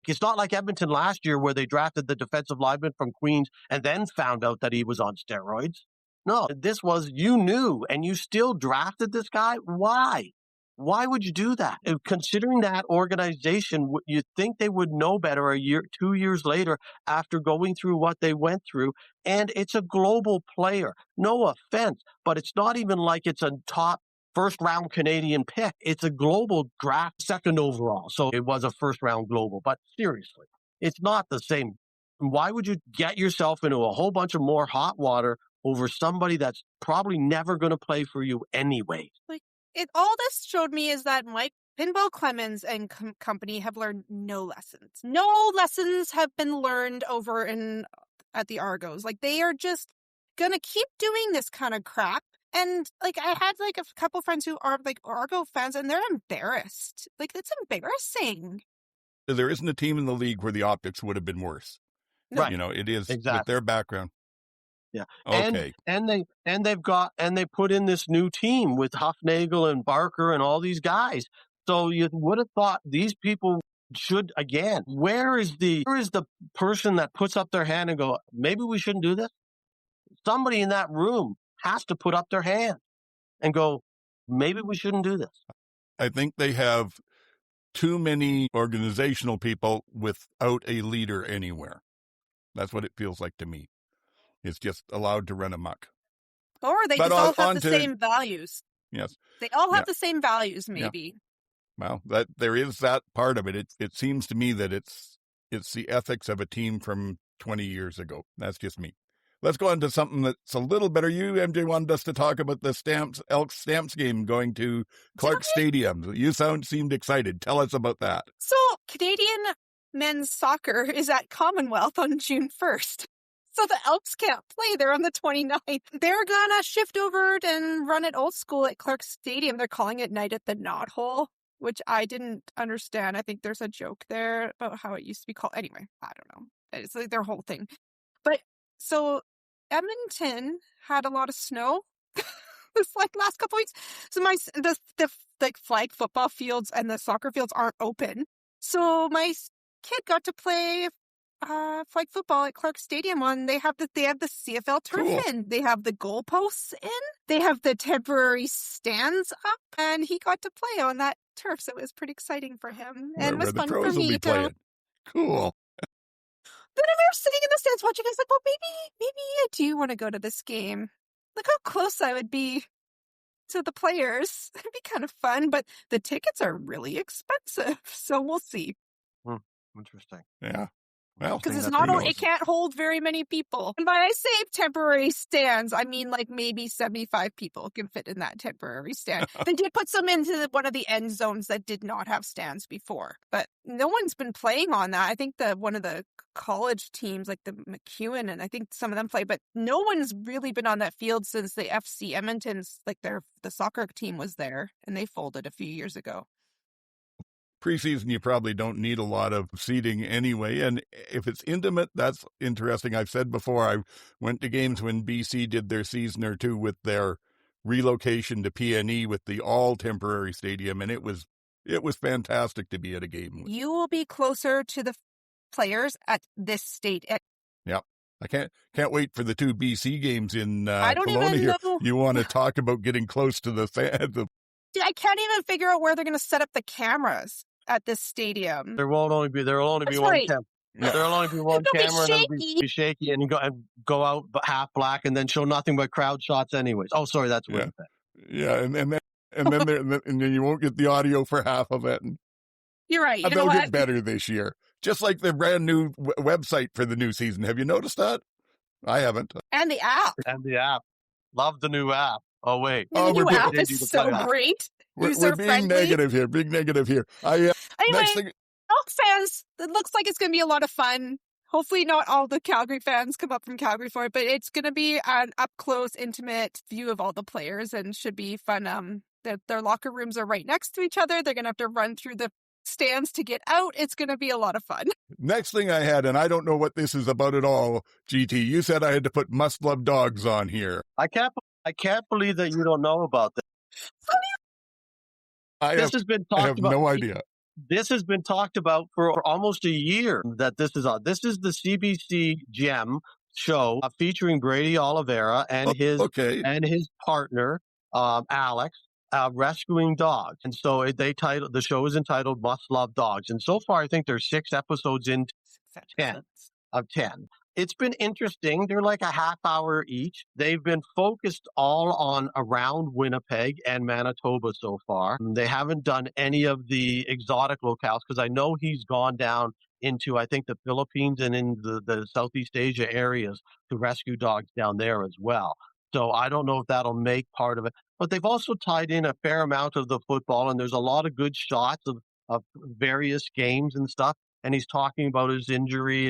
It's not like Edmonton last year where they drafted the defensive lineman from Queens and then found out that he was on steroids. No, this was, you knew, and you still drafted this guy. Why? Why would you do that? Considering that organization, you'd think they would know better 2 years later after going through what they went through. And it's a global player. No offense, but it's not even like it's a top first-round Canadian pick. It's a global draft, second overall. So it was a first-round global. But seriously, it's not the same. Why would you get yourself into a whole bunch of more hot water over somebody that's probably never going to play for you anyway? All this showed me is that Mike Pinball Clemens and company have learned no lessons. No lessons have been learned over at the Argos. They are just going to keep doing this kind of crap. And I had a couple friends who are Argo fans, and they're embarrassed. It's embarrassing. There isn't a team in the league where the optics would have been worse. No. Right. It is exactly. With their background. Yeah. Okay. And they put in this new team with Huffnagel and Barker and all these guys. So you would have thought these people should, again, where is the person that puts up their hand and go, maybe we shouldn't do this? Somebody in that room has to put up their hand and go, maybe we shouldn't do this. I think they have too many organizational people without a leader anywhere. That's what it feels like to me. It's just allowed to run amok. Or they just all have the same values. Yes. They all have the same values, maybe. Yeah. Well, there is that part of it. It seems to me that it's the ethics of a team from 20 years ago. That's just me. Let's go on to something that's a little better. You, MJ, wanted us to talk about the Elks Stamps game going to Clark Stadium. You seemed excited. Tell us about that. So Canadian men's soccer is at Commonwealth on June 1st. So the Elks can't play there on the 29th. They're going to shift over and run it old school at Clark Stadium. They're calling it Night at the Knot Hole, which I didn't understand. I think there's a joke there about how it used to be called. Anyway, I don't know. It's their whole thing. But so Edmonton had a lot of snow this last couple weeks. So the flag football fields and the soccer fields aren't open. So my kid got to play flag football at Clark Stadium they have the CFL turf in. They have the goalposts in. They have the temporary stands up, and he got to play on that turf. So it was pretty exciting for him, and it was fun for me too. Cool. Then we were sitting in the stands watching. I was like, well, maybe I do want to go to this game. Look how close I would be to the players. It'd be kind of fun, but the tickets are really expensive. So we'll see. Interesting. Yeah. Well, because it can't hold very many people. And by I say temporary stands, I mean maybe 75 people can fit in that temporary stand. They did put some into one of the end zones that did not have stands before, but no one's been playing on that. I think one of the college teams, like the McEwen, and I think some of them play, but no one's really been on that field since the FC Edmonton's, the soccer team was there, and they folded a few years ago. Preseason, you probably don't need a lot of seating anyway. And if it's intimate, that's interesting. I've said before, I went to games when BC did their season or two with their relocation to PNE with the all temporary stadium. And it was fantastic to be at a game. You will be closer to the players at this state. Yeah. I can't wait for the 2 BC games in I don't Kelowna even here. know. You want to talk about getting close to the I can't even figure out where they're going to set up the cameras at this stadium. There will only be one camera. There'll only be one camera, and it'll be shaky, and go out half black, and then show nothing but crowd shots anyways. Oh, sorry, that's Winnipeg. Yeah, and then and then you won't get the audio for half of it. And You're right. You know they'll what? get better this year. Just like the brand new website for the new season. Have you noticed that? I haven't. And the app. And the app. Love the new app. Oh, wait. The new app They do is the so playoff. great. We're being negative here. Big negative here. Anyway, Next thing, Elk fans, it looks like it's going to be a lot of fun. Hopefully not all the Calgary fans come up from Calgary for it, but it's going to be an up-close, intimate view of all the players and should be fun. Their locker rooms are right next to each other. They're going to have to run through the stands to get out. It's going to be a lot of fun. next thing I had, and I don't know what this is about at all, GT, you said I had to put must-love dogs on here. I can't believe that you don't know about that. I have no idea. This has been talked about for almost a year that this is on. This is the CBC Gem show featuring Brady Oliveira and his partner, Alex, rescuing dogs. And so the show is entitled Must Love Dogs. And so far, I think there's 6 episodes into 10 of 10. It's been interesting. They're like a half hour each. They've been focused all on around Winnipeg and Manitoba so far. They haven't done any of the exotic locales because I know he's gone down into, I think, the Philippines and in the Southeast Asia areas to rescue dogs down there as well. So I don't know if that'll make part of it. But they've also tied in a fair amount of the football, and there's a lot of good shots of various games and stuff. And he's talking about his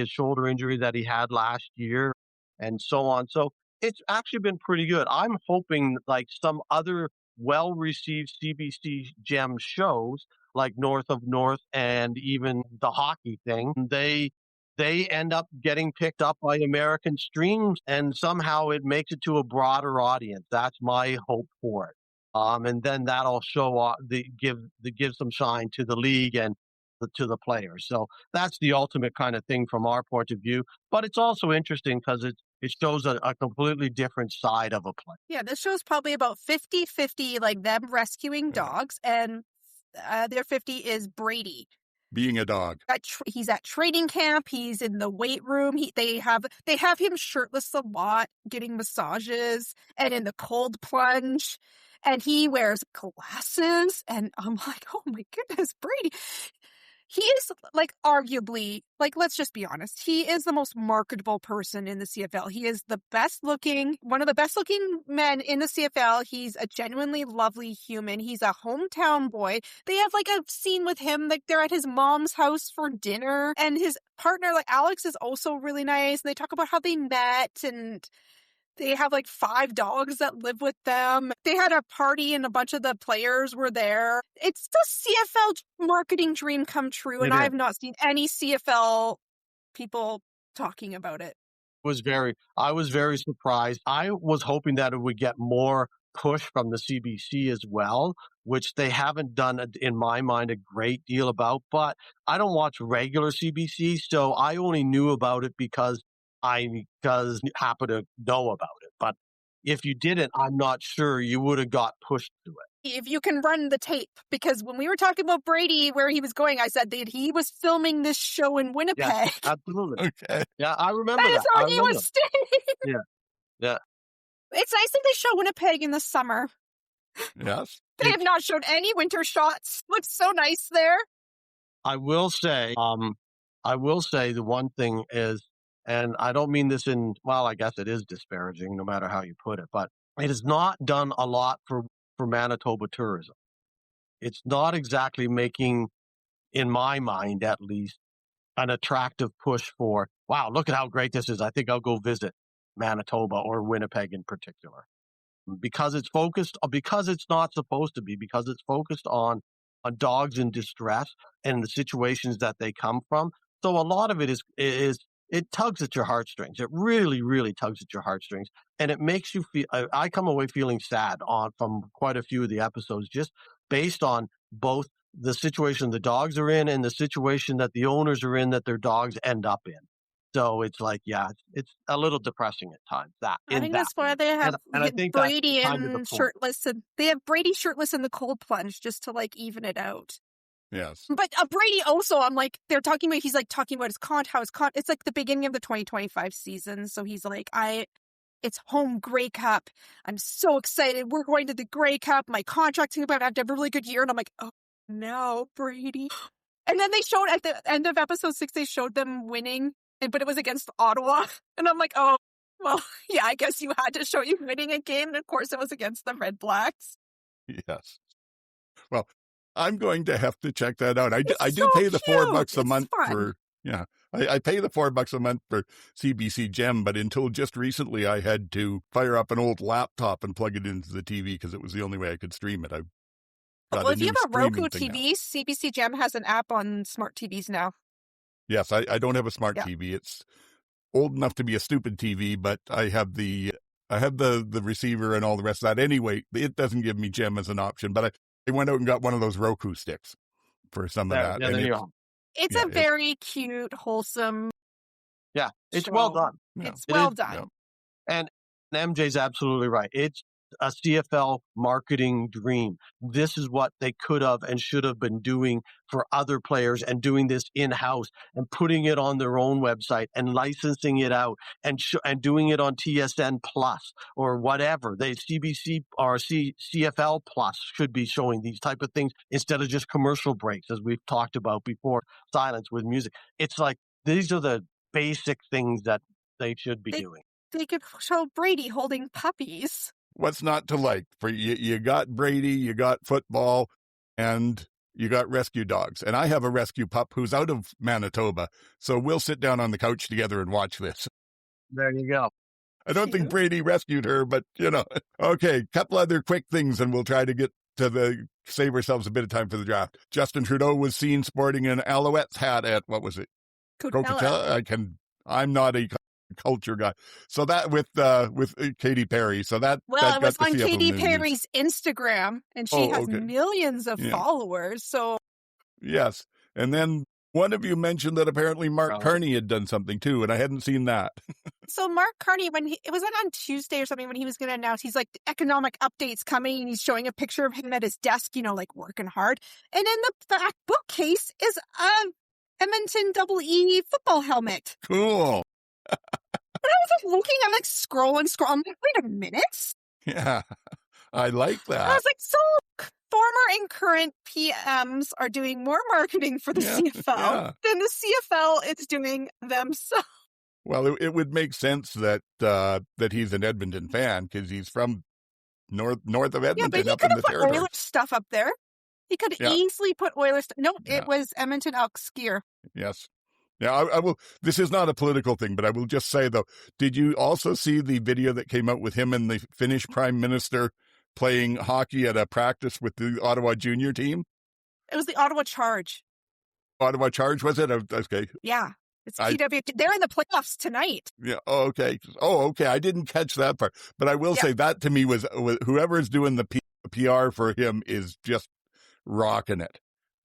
shoulder injury that he had last year and so on. So it's actually been pretty good. I'm hoping like some other well-received CBC Gem shows like North of North and even the hockey thing, they end up getting picked up by American streams and somehow it makes it to a broader audience. That's my hope for it. And then that'll give some shine to the league and to the players. So that's the ultimate kind of thing from our point of view. But it's also interesting because it shows a completely different side of a play. Yeah, this show's probably about 50-50, like them rescuing dogs, and their 50 is Brady. Being a dog. He's at training camp. He's in the weight room. They have him shirtless a lot, getting massages and in the cold plunge. And he wears glasses. And I'm like, oh my goodness, Brady. He is like arguably, like, let's just be honest. He is the most marketable person in the CFL. He is one of the best looking men in the CFL. He's a genuinely lovely human. He's a hometown boy. They have like a scene with him, like they're at his mom's house for dinner. And his partner, like Alex, is also really nice. And they talk about how they met and they have like 5 dogs that live with them. They had a party and a bunch of the players were there. It's the CFL marketing dream come true. And I've not seen any CFL people talking about it. I was very surprised. I was hoping that it would get more push from the CBC as well, which they haven't done, in my mind, a great deal about. But I don't watch regular CBC, so I only knew about it because I happen to know about it. But if you didn't, I'm not sure you would have got pushed to it. If you can run the tape, because when we were talking about Brady, where he was going, I said that he was filming this show in Winnipeg. Yeah, absolutely. Okay. Yeah, I remember that. That's where he was staying. Yeah. It's nice that they show Winnipeg in the summer. Yes. They have not showed any winter shots. Looks so nice there. I will say the one thing is, and I don't mean this I guess it is disparaging no matter how you put it, but it has not done a lot for Manitoba tourism. It's not exactly making, in my mind at least, an attractive push for, wow, look at how great this is. I think I'll go visit Manitoba or Winnipeg in particular. Because it's not supposed to be, because it's focused on dogs in distress and the situations that they come from. So a lot of it is it tugs at your heartstrings. It really, really tugs at your heartstrings. And it makes you feel, I come away feeling sad from quite a few of the episodes, just based on both the situation the dogs are in and the situation that the owners are in that their dogs end up in. So it's like, it's a little depressing at times. I think that's why they have Brady shirtless, and they have Brady shirtless in the cold plunge just to like even it out. Yes. But Brady also, I'm like, he's like talking about his it's like the beginning of the 2025 season. So he's like, It's home Grey Cup. I'm so excited. We're going to the Grey Cup. My contract's about to have a really good year. And I'm like, oh, no, Brady. And then they showed at the end of episode 6, they showed them winning, but it was against Ottawa. And I'm like, oh, well, yeah, I guess you had to show you winning a game. And of course, it was against the Red Blacks. Yes. Well, I'm going to have to check that out. I do so pay the cute. $4 a It's month fun. for, yeah, I pay the $4 a month for CBC Gem, but until just recently, I had to fire up an old laptop and plug it into the TV because it was the only way I could stream it. Well, if you have a Roku TV, CBC Gem has an app on smart TVs now. Yes, I don't have a smart Yeah. TV. It's old enough to be a stupid TV, but I have the receiver and all the rest of that. Anyway, it doesn't give me Gem as an option, but I went out and got one of those Roku sticks for some of that. Yeah, and there you go. It's a very cute, wholesome. Yeah, it's show. well done. It's well done. And MJ's absolutely right. It's a CFL marketing dream. This is what they could have and should have been doing for other players, and doing this in-house and putting it on their own website and licensing it out and doing it on TSN Plus or whatever. They CBC or CFL Plus should be showing these type of things instead of just commercial breaks, as we've talked about before, silence with music. It's like these are the basic things that they should be doing. They could show Brady holding puppies. What's not to like? For you got Brady, you got football, and you got rescue dogs. And I have a rescue pup who's out of Manitoba, so we'll sit down on the couch together and watch this. There you go. I don't think Brady rescued her, but, Okay, couple other quick things, and we'll try to get to save ourselves a bit of time for the draft. Justin Trudeau was seen sporting an Alouettes hat at, what was it? Coachella. I'm not a culture guy. So that with Katy Perry. So that it was on CFL Katy news. Perry's Instagram, and she has millions of followers. So yes, and then one of you mentioned that apparently Mark Carney had done something too, and I hadn't seen that. So Mark Carney, it was on Tuesday or something when he was going to announce, he's like, economic updates coming, and he's showing a picture of him at his desk, like working hard, and in the back bookcase is a Edmonton EE football helmet. Cool. But I was like looking, I'm like scrolling. I'm like, wait a minute. Yeah, I like that. I was like, so former and current PMs are doing more marketing for the CFL than the CFL is doing themselves. Well, it would make sense that he's an Edmonton fan because he's from north of Edmonton. Yeah, but he up could in have the put territory. Oilers stuff up there. He could easily put Oilers. No, it was Edmonton Elks gear. Yes. Yeah, I will. This is not a political thing, but I will just say, though, did you also see the video that came out with him and the Finnish Prime Minister playing hockey at a practice with the Ottawa junior team? It was the Ottawa Charge. Ottawa Charge, was it? Okay. Yeah. It's PW. They're in the playoffs tonight. Yeah. Oh, okay. Oh, okay. I didn't catch that part. But I will say that to me was whoever's doing the PR for him is just rocking it.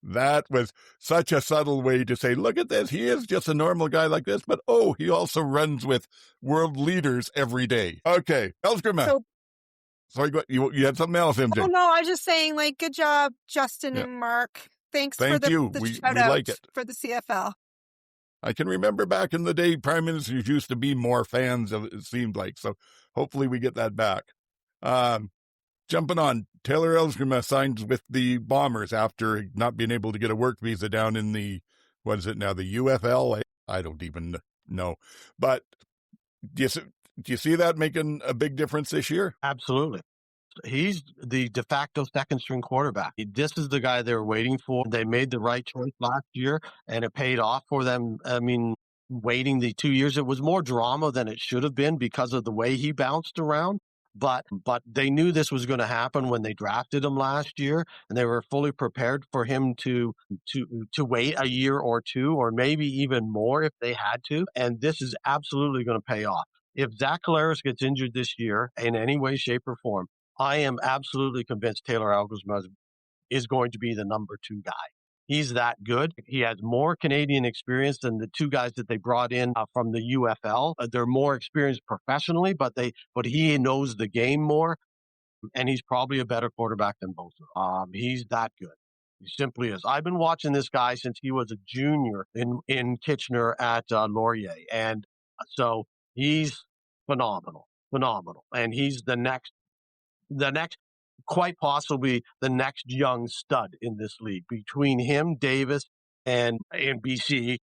That was such a subtle way to say, look at this. He is just a normal guy like this, but he also runs with world leaders every day. Okay. Elsgrimma. Sorry, you had something else, MJ. Oh, no, I was just saying, good job, Justin and Mark. Thank you. The we shout out like it. For the CFL. I can remember back in the day, prime ministers used to be more fans of it seemed like. So hopefully we get that back. Jumping on, Taylor Elsgrimma signs with the Bombers after not being able to get a work visa down in the, what is it now, the UFL? I don't even know. But do you see that making a big difference this year? Absolutely. He's the de facto second string quarterback. This is the guy they were waiting for. They made the right choice last year, and it paid off for them. I mean, waiting the 2 years, it was more drama than it should have been because of the way he bounced around. But they knew this was going to happen when they drafted him last year, and they were fully prepared for him to wait a year or two, or maybe even more if they had to. And this is absolutely going to pay off. If Zach Collaros gets injured this year in any way, shape, or form, I am absolutely convinced Taylor Elsgrimma is going to be the number 2 guy. He's that good. He has more Canadian experience than the 2 guys that they brought in from the UFL. They're more experienced professionally, but he knows the game more, and he's probably a better quarterback than both of them. He's that good. He simply is. I've been watching this guy since he was a junior in Kitchener at Laurier, and so he's phenomenal. phenomenal. And he's the next, quite possibly the next young stud in this league. Between him, Davis, and in BC,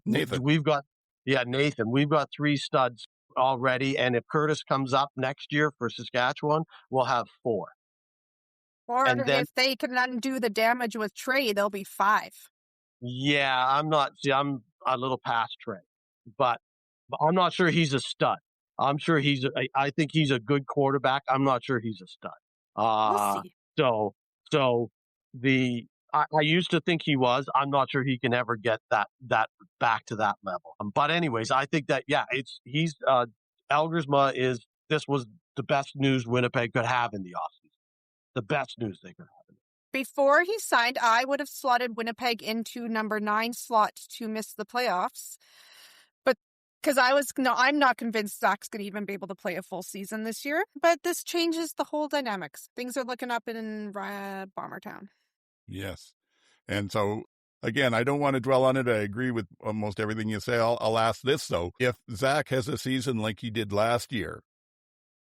Nathan. we've got Nathan. We've got 3 studs already, and if Curtis comes up next year for Saskatchewan, we'll have 4. Or And then, if they can undo the damage with Trey, they'll be 5. yeah, I'm a little past Trey, but I'm not sure he's a stud. I'm sure I think he's a good quarterback. I'm not sure he's a stud. We'll see. So I used to think he was. I'm not sure he can ever get that back to that level. But anyways, I think that he's Elgersma this was the best news Winnipeg could have in the offseason. The best news they could have. Before he signed, I would have slotted Winnipeg into number 9 slot to miss the playoffs. But because I'm not convinced Zach's going to even be able to play a full season this year. But this changes the whole dynamics. Things are looking up in Bombertown. Yes. And so, again, I don't want to dwell on it. I agree with almost everything you say. I'll ask this, though. If Zach has a season like he did last year,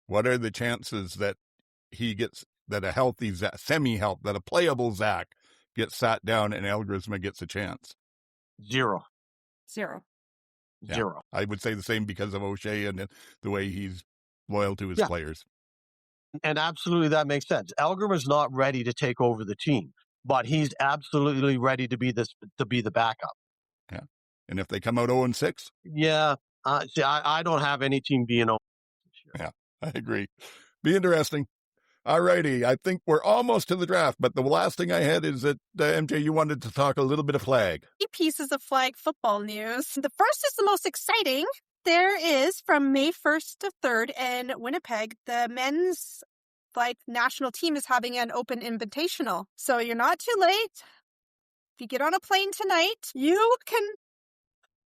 what are the chances that he gets, that a healthy Zach, semi-health, that a playable Zach gets sat down and Elgersma gets a chance? 0. Yeah. 0. I would say the same because of O'Shea and the way he's loyal to his players. And absolutely, that makes sense. Elgersma's not ready to take over the team, but he's absolutely ready to be the backup. Yeah. And if they come out 0-6? Yeah. I don't have any team being 0 this year. Yeah, I agree. Be interesting. All righty. I think we're almost to the draft, but the last thing I had is that, MJ, you wanted to talk a little bit of flag. 3 pieces of flag football news. The first is the most exciting. There is, from May 1st to 3rd in Winnipeg, the men's flag national team is having an open invitational. So you're not too late. If you get on a plane tonight, you can...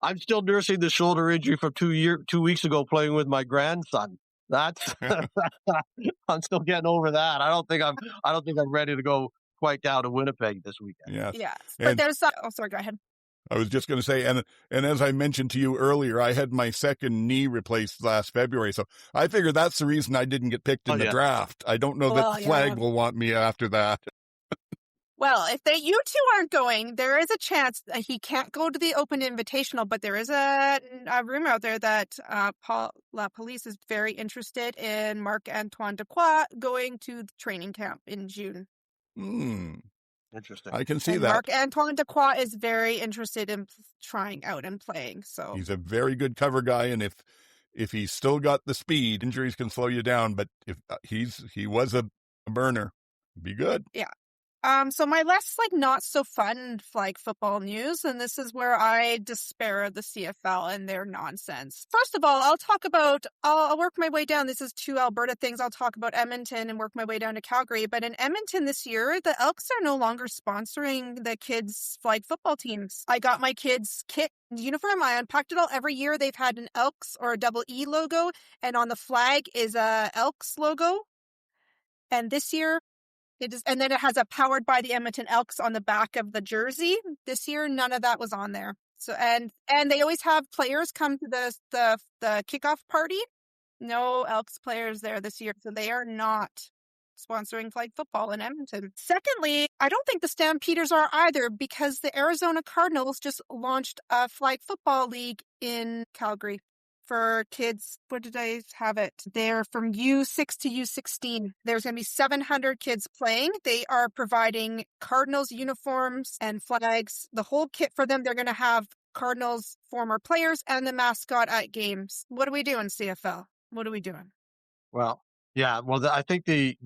I'm still nursing the shoulder injury from 2 weeks ago playing with my grandson. That's I'm still getting over that. I don't think I'm ready to go quite down to Winnipeg this weekend. Yes. Yes. But there's sorry, go ahead. I was just going to say, and as I mentioned to you earlier, I had my second knee replaced last February, so I figure that's the reason I didn't get picked in the draft. I don't know that the flag will want me after that. Well, if you two aren't going, there is a chance that he can't go to the open invitational, but there is a rumor out there that La Police is very interested in Marc-Antoine Dequoy going to the training camp in June. Interesting. I can see that. Marc-Antoine Dequoy is very interested in trying out and playing. So he's a very good cover guy, and if he's still got the speed, injuries can slow you down. But if he was a burner, be good. Yeah. So my less not so fun flag football news, and this is where I despair of the CFL and their nonsense. First of all, I'll work my way down. This is 2 Alberta things. I'll talk about Edmonton and work my way down to Calgary. But in Edmonton this year, the Elks are no longer sponsoring the kids' flag football teams. I got my kids' kit and uniform. I unpacked it all. Every year they've had an Elks or a double E logo, and on the flag is a Elks logo. And this year, it is, and then it has a powered by the Edmonton Elks on the back of the jersey. This year, none of that was on there. So and they always have players come to the kickoff party. No Elks players there this year, so they are not sponsoring flag football in Edmonton. Secondly, I don't think the Stampeders are either, because the Arizona Cardinals just launched a flag football league in Calgary for kids. What did I have it? They're from U6 to U16. There's going to be 700 kids playing. They are providing Cardinals uniforms and flags, the whole kit for them. They're going to have Cardinals former players and the mascot at games. What are we doing, CFL? What are we doing? Well, yeah. Well, I think there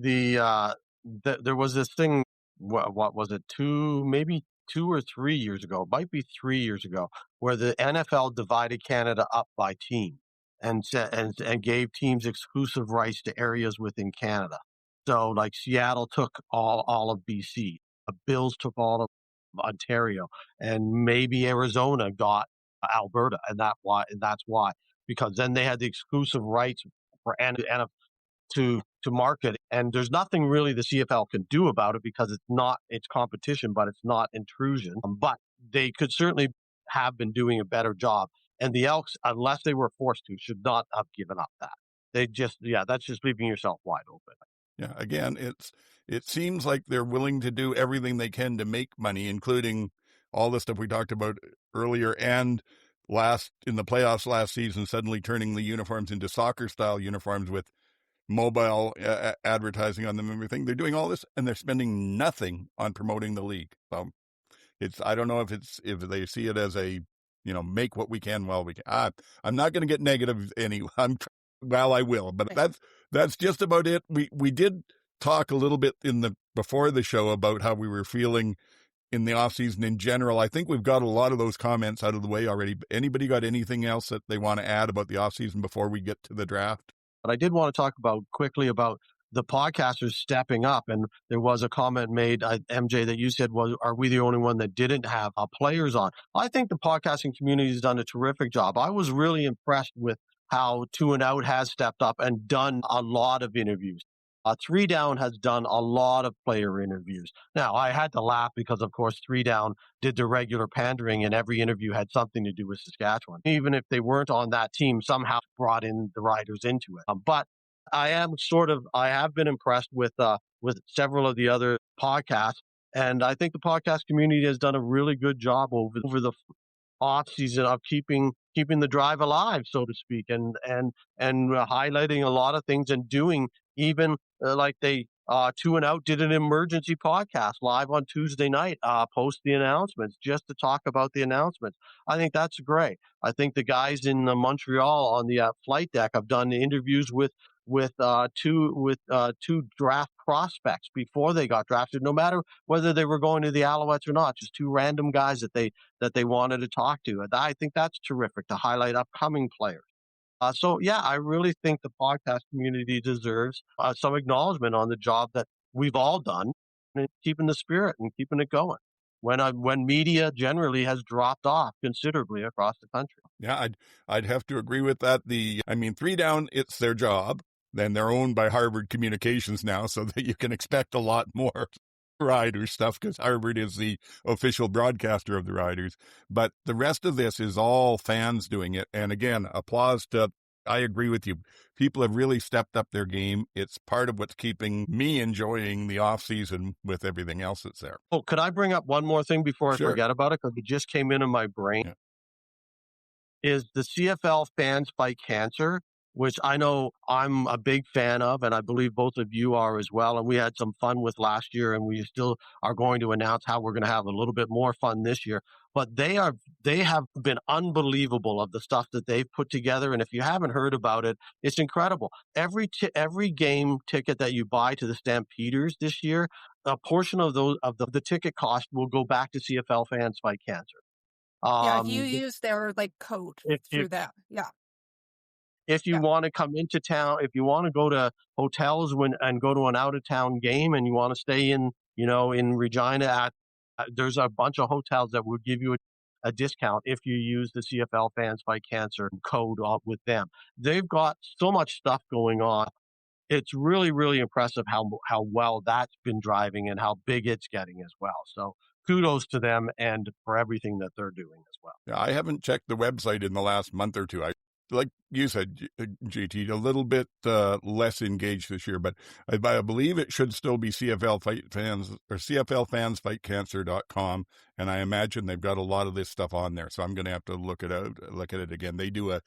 was this thing. What was it? 2 or 3 years ago, it might be 3 years ago, where the NFL divided Canada up by team and gave teams exclusive rights to areas within Canada. So like Seattle took all of BC, the Bills took all of Ontario, and maybe Arizona got Alberta, and that's why, because then they had the exclusive rights for NFL to market, and there's nothing really the CFL can do about it because it's competition, but it's not intrusion. But they could certainly have been doing a better job. And the Elks, unless they were forced to, should not have given up that. that's just leaving yourself wide open. Yeah, again, it seems like they're willing to do everything they can to make money, including all the stuff we talked about earlier and in the playoffs last season, suddenly turning the uniforms into soccer style uniforms with mobile advertising on them and everything. They're doing all this and they're spending nothing on promoting the league. So I don't know if they see it as a, make what we can while we can. I'm not going to get negative anyway. I will, but that's just about it. We did talk a little bit before the show about how we were feeling in the off season in general. I think we've got a lot of those comments out of the way already. Anybody got anything else that they want to add about the off season before we get to the draft? But I did want to talk quickly about the podcasters stepping up. And there was a comment made, MJ, that you said, well, are we the only one that didn't have players on? I think the podcasting community has done a terrific job. I was really impressed with how 2 and Out has stepped up and done a lot of interviews. 3 Down has done a lot of player interviews. Now, I had to laugh because, of course, 3 Down did the regular pandering and every interview had something to do with Saskatchewan. Even if they weren't on that team, somehow brought in the Riders into it. But I have been impressed with several of the other podcasts. And I think the podcast community has done a really good job over the off season of keeping the drive alive, so to speak, and highlighting a lot of things and doing even like they 2 and Out did an emergency podcast live on Tuesday night, post the announcements, just to talk about the announcements. I think that's great. I think the guys in Montreal on the flight deck have done interviews with two draft prospects before they got drafted, no matter whether they were going to the Alouettes or not, just 2 random guys that they wanted to talk to. And I think that's terrific to highlight upcoming players. So yeah, I really think the podcast community deserves some acknowledgement on the job that we've all done in keeping the spirit and keeping it going when media generally has dropped off considerably across the country. Yeah, I'd have to agree with that. 3 Down, it's their job. Then they're owned by Harvard Communications now, so that you can expect a lot more Riders stuff because Harvard is the official broadcaster of the Riders. But the rest of this is all fans doing it. And again, applause I agree with you. People have really stepped up their game. It's part of what's keeping me enjoying the off season with everything else that's there. Oh, could I bring up one more thing before I forget about it? Because it just came into my brain. Yeah. Is the CFL Fans Fight Cancer, which I know I'm a big fan of, and I believe both of you are as well. And we had some fun with last year, and we still are going to announce how we're going to have a little bit more fun this year. But they have been unbelievable of the stuff that they've put together. And if you haven't heard about it, it's incredible. Every game ticket that you buy to the Stampeders this year, a portion of the ticket cost will go back to CFL Fans Fight Cancer. If you use their code through that, yeah. If you want to come into town, if you want to go to hotels and go to an out of town game, and you want to stay in Regina, there's a bunch of hotels that will give you a discount if you use the CFL Fans Fight Cancer code with them. They've got so much stuff going on. It's really, really impressive how well that's been driving and how big it's getting as well. So kudos to them and for everything that they're doing as well. Yeah, I haven't checked the website in the last month or two. Like you said, JT, a little bit less engaged this year, but I believe it should still be CFL Fight Fans or CFLFansFightCancer.com, and I imagine they've got a lot of this stuff on there. So I'm going to have to look at it again. They do an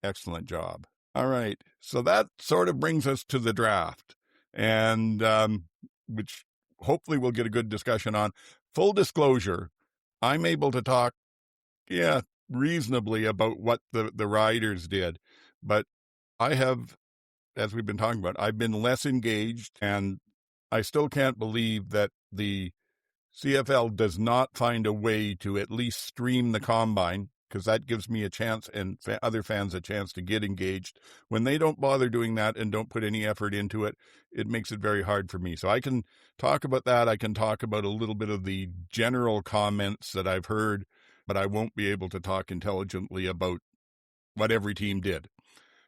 excellent job. All right, so that sort of brings us to the draft, and which hopefully we'll get a good discussion on. Full disclosure, I'm able to talk, reasonably about what the Riders did, but I have, as we've been talking about, I've been less engaged, and I still can't believe that the CFL does not find a way to at least stream the combine, because that gives me a chance and other fans a chance to get engaged. When they don't bother doing that and don't put any effort into it, it makes it very hard for me. So I can talk about that. I can talk about a little bit of the general comments that I've heard, but I won't be able to talk intelligently about what every team did.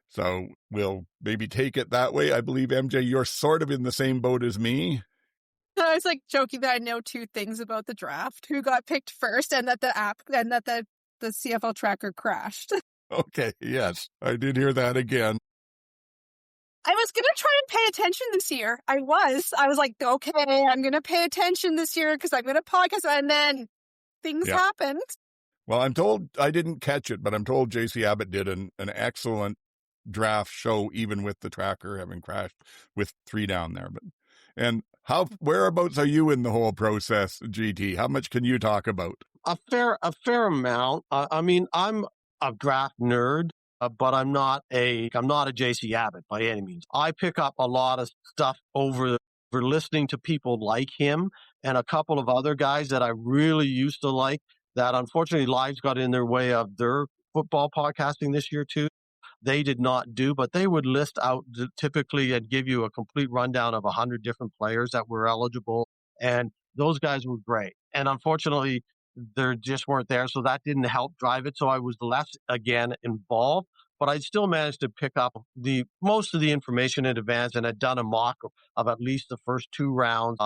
So we'll maybe take it that way. I believe, MJ, you're sort of in the same boat as me. I was joking that I know 2 things about the draft: who got picked first, and that the CFL tracker crashed. Okay, yes, I did hear that again. I was going to try and pay attention this year. I was like, okay, I'm going to pay attention this year because I'm going to podcast. And then things happened. Well, I'm told, I didn't catch it, but I'm told JC Abbott did an excellent draft show, even with the tracker having crashed with 3 down there. And whereabouts are you in the whole process, GT? How much can you talk about? A fair amount. I mean, I'm a draft nerd, but I'm not a JC Abbott by any means. I pick up a lot of stuff over listening to people like him and a couple of other guys that I really used to like that unfortunately lives got in their way of their football podcasting this year too. They did not do, but they would list out typically and give you a complete rundown of 100 different players that were eligible. And those guys were great. And unfortunately, they just weren't there. So that didn't help drive it. So I was less, again, involved, but I still managed to pick up most of the information in advance and had done a mock of at least the first 2 rounds,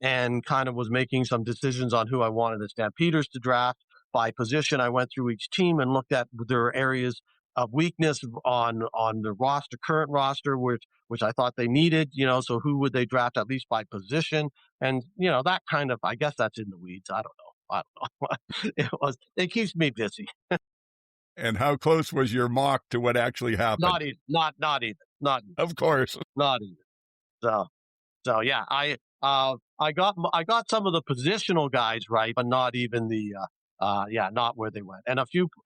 and kind of was making some decisions on who I wanted the Stampeders to draft by position. I went through each team and looked at their areas of weakness on the current roster, which I thought they needed, so who would they draft at least by position? And, that kind of, I guess that's in the weeds. I don't know. It keeps me busy. And how close was your mock to what actually happened? Not even. Of course. Not even. So yeah, I got some of the positional guys right, but not even not where they went.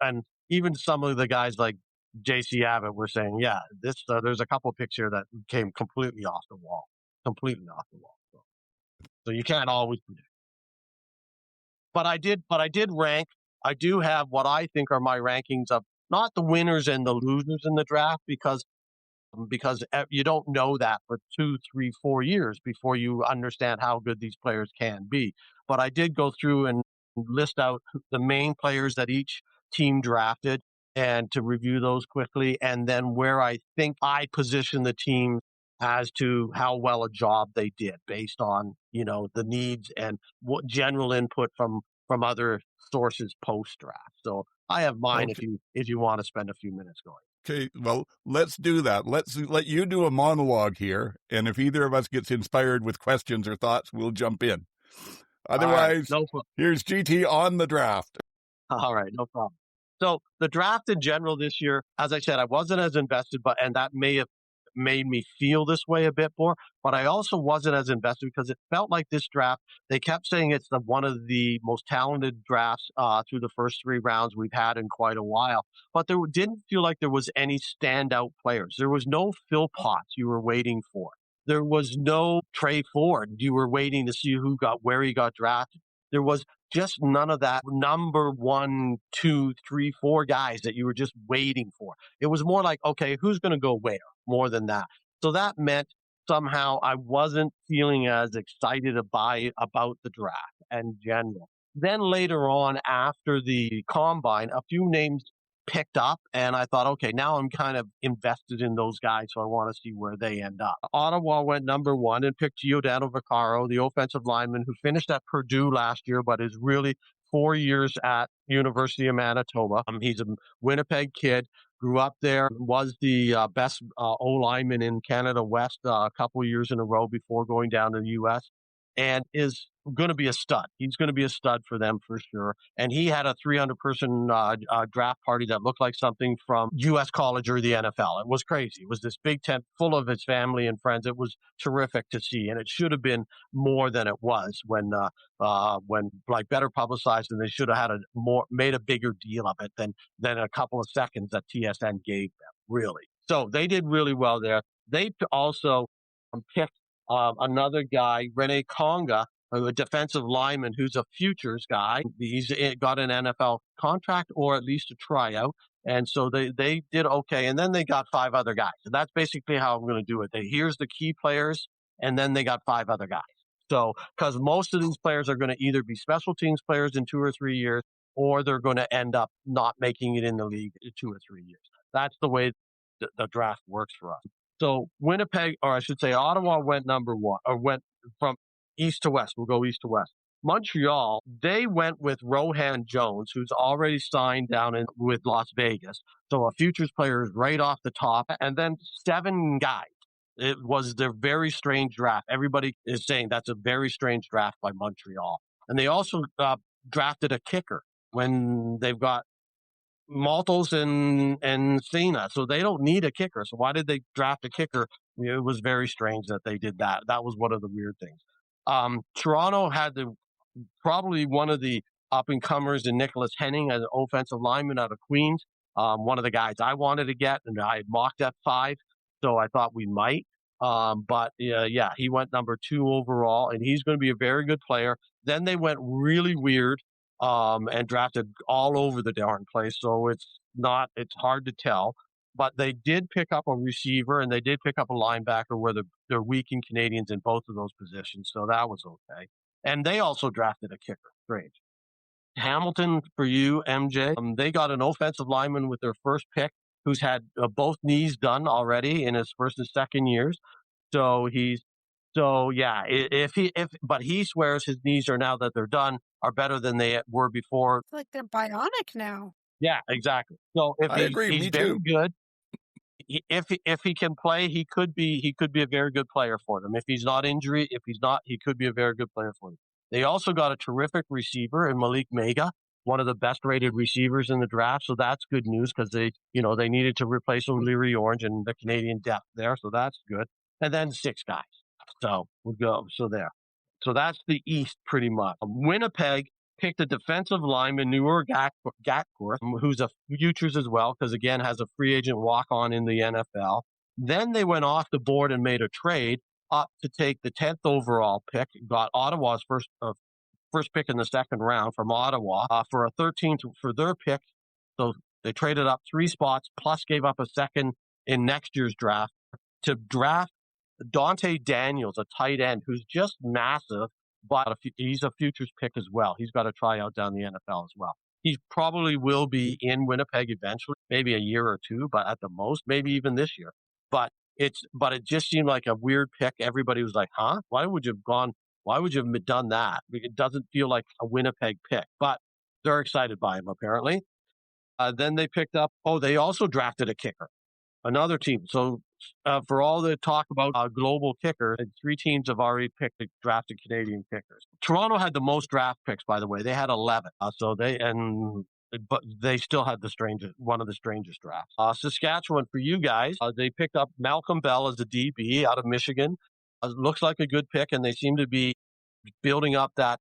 And even some of the guys like JC Abbott were saying, there's a couple picks here that came completely off the wall. So you can't always predict. But I did rank. I do have what I think are my rankings of not the winners and the losers in the draft because you don't know that for 2, 3, 4 years before you understand how good these players can be. But I did go through and list out the main players that each team drafted and to review those quickly, and then where I think I position the team as to how well a job they did based on, the needs and what general input from other sources post-draft. So I have mine if you want to spend a few minutes going. Okay, well, let's do that. Let's let you do a monologue here, and if either of us gets inspired with questions or thoughts, we'll jump in. Otherwise, here's GT on the draft. All right, no problem. So the draft in general this year, as I said, I wasn't as invested, and that may have made me feel this way a bit more, but I also wasn't as invested because it felt like this draft, they kept saying it's one of the most talented drafts through the first 3 rounds we've had in quite a while, but there didn't feel like there was any standout players. There was no Phil Potts you were waiting for. There was no Trey Ford you were waiting to see where he got drafted. There was just none of that number 1, 2, 3, 4 guys that you were just waiting for. It was more like, okay, who's going to go where? More than that. So that meant somehow I wasn't feeling as excited about the draft in general. Then later on, after the combine, a few names picked up, and I thought, okay, now I'm kind of invested in those guys, so I want to see where they end up. Ottawa went number 1 and picked Giordano Vaccaro, the offensive lineman who finished at Purdue last year, but is really 4 years at University of Manitoba. He's a Winnipeg kid, grew up there, was the best O-lineman in Canada West a couple years in a row before going down to the U.S., and is going to be a stud. He's going to be a stud for them for sure. And he had a 300-person draft party that looked like something from U.S. college or the NFL. It was crazy. It was this big tent full of his family and friends. It was terrific to see, and it should have been more than it was when better publicized, and they should have had made a bigger deal of it than a couple of seconds that TSN gave them. Really, so they did really well there. They also picked another guy, Rene Conga, a defensive lineman who's a futures guy. He's got an NFL contract or at least a tryout. And so they did okay. And then they got 5 other guys. So that's basically how I'm going to do it. Here's the key players, and then they got 5 other guys. So because most of these players are going to either be special teams players in 2 or 3 years, or they're going to end up not making it in the league in 2 or 3 years. That's the way the draft works for us. So Winnipeg, or I should say Ottawa, went number 1, or went from east to west. We'll go east to west. Montreal, they went with Rohan Jones, who's already signed down with Las Vegas. So a futures player is right off the top. And then 7 guys. It was their very strange draft. Everybody is saying that's a very strange draft by Montreal. And they also drafted a kicker when they've got Maltos and Cena. So they don't need a kicker. So why did they draft a kicker? It was very strange that they did that. That was one of the weird things. Toronto had probably one of the up-and-comers in Nicholas Henning as an offensive lineman out of Queens. One of the guys I wanted to get, and I mocked at 5, so I thought we might. But he went number 2 overall, and he's going to be a very good player. Then they went really weird and drafted all over the darn place, so it's hard to tell. But they did pick up a receiver, and they did pick up a linebacker where they're weak in Canadians in both of those positions, so that was okay. And they also drafted a kicker. Strange. Hamilton for you, MJ. They got an offensive lineman with their first pick who's had both knees done already in his first and second years. So but he swears his knees are, now that they're done, are better than they were before. It's like they're bionic now. Yeah, exactly. So if I agree, he's me very too. good. If he can play, he could be a very good player for them. If he's not injured, if he's not, he could be a very good player for them. They also got a terrific receiver in Malik Mega, one of the best rated receivers in the draft. So that's good news because they needed to replace O'Leary Orange and the Canadian depth there. So that's good. And then 6 guys. So we'll go. So there. So that's the East pretty much. Winnipeg picked a defensive lineman, Newer Gatcourt, who's a futures as well, because again has a free agent walk-on in the NFL. Then they went off the board and made a trade up to take the 10th overall pick, got Ottawa's first pick in the second round from Ottawa for a 13th for their pick. So they traded up 3 spots, plus gave up a second in next year's draft to draft Dante Daniels, a tight end who's just massive, but he's a futures pick as well. He's got to try out down the NFL as well. He probably will be in Winnipeg eventually, maybe a year or 2, but at the most, maybe even this year. But it just seemed like a weird pick. Everybody was like, huh? Why would you have done that? It doesn't feel like a Winnipeg pick, but they're excited by him apparently. Then they picked up, they also drafted a kicker, another team. So for all the talk about global kickers, 3 teams have already drafted Canadian kickers. Toronto had the most draft picks, by the way. They had 11. But they still had one of the strangest drafts. Saskatchewan, for you guys, they picked up Malcolm Bell as a DB out of Michigan. Looks like a good pick, and they seem to be building up the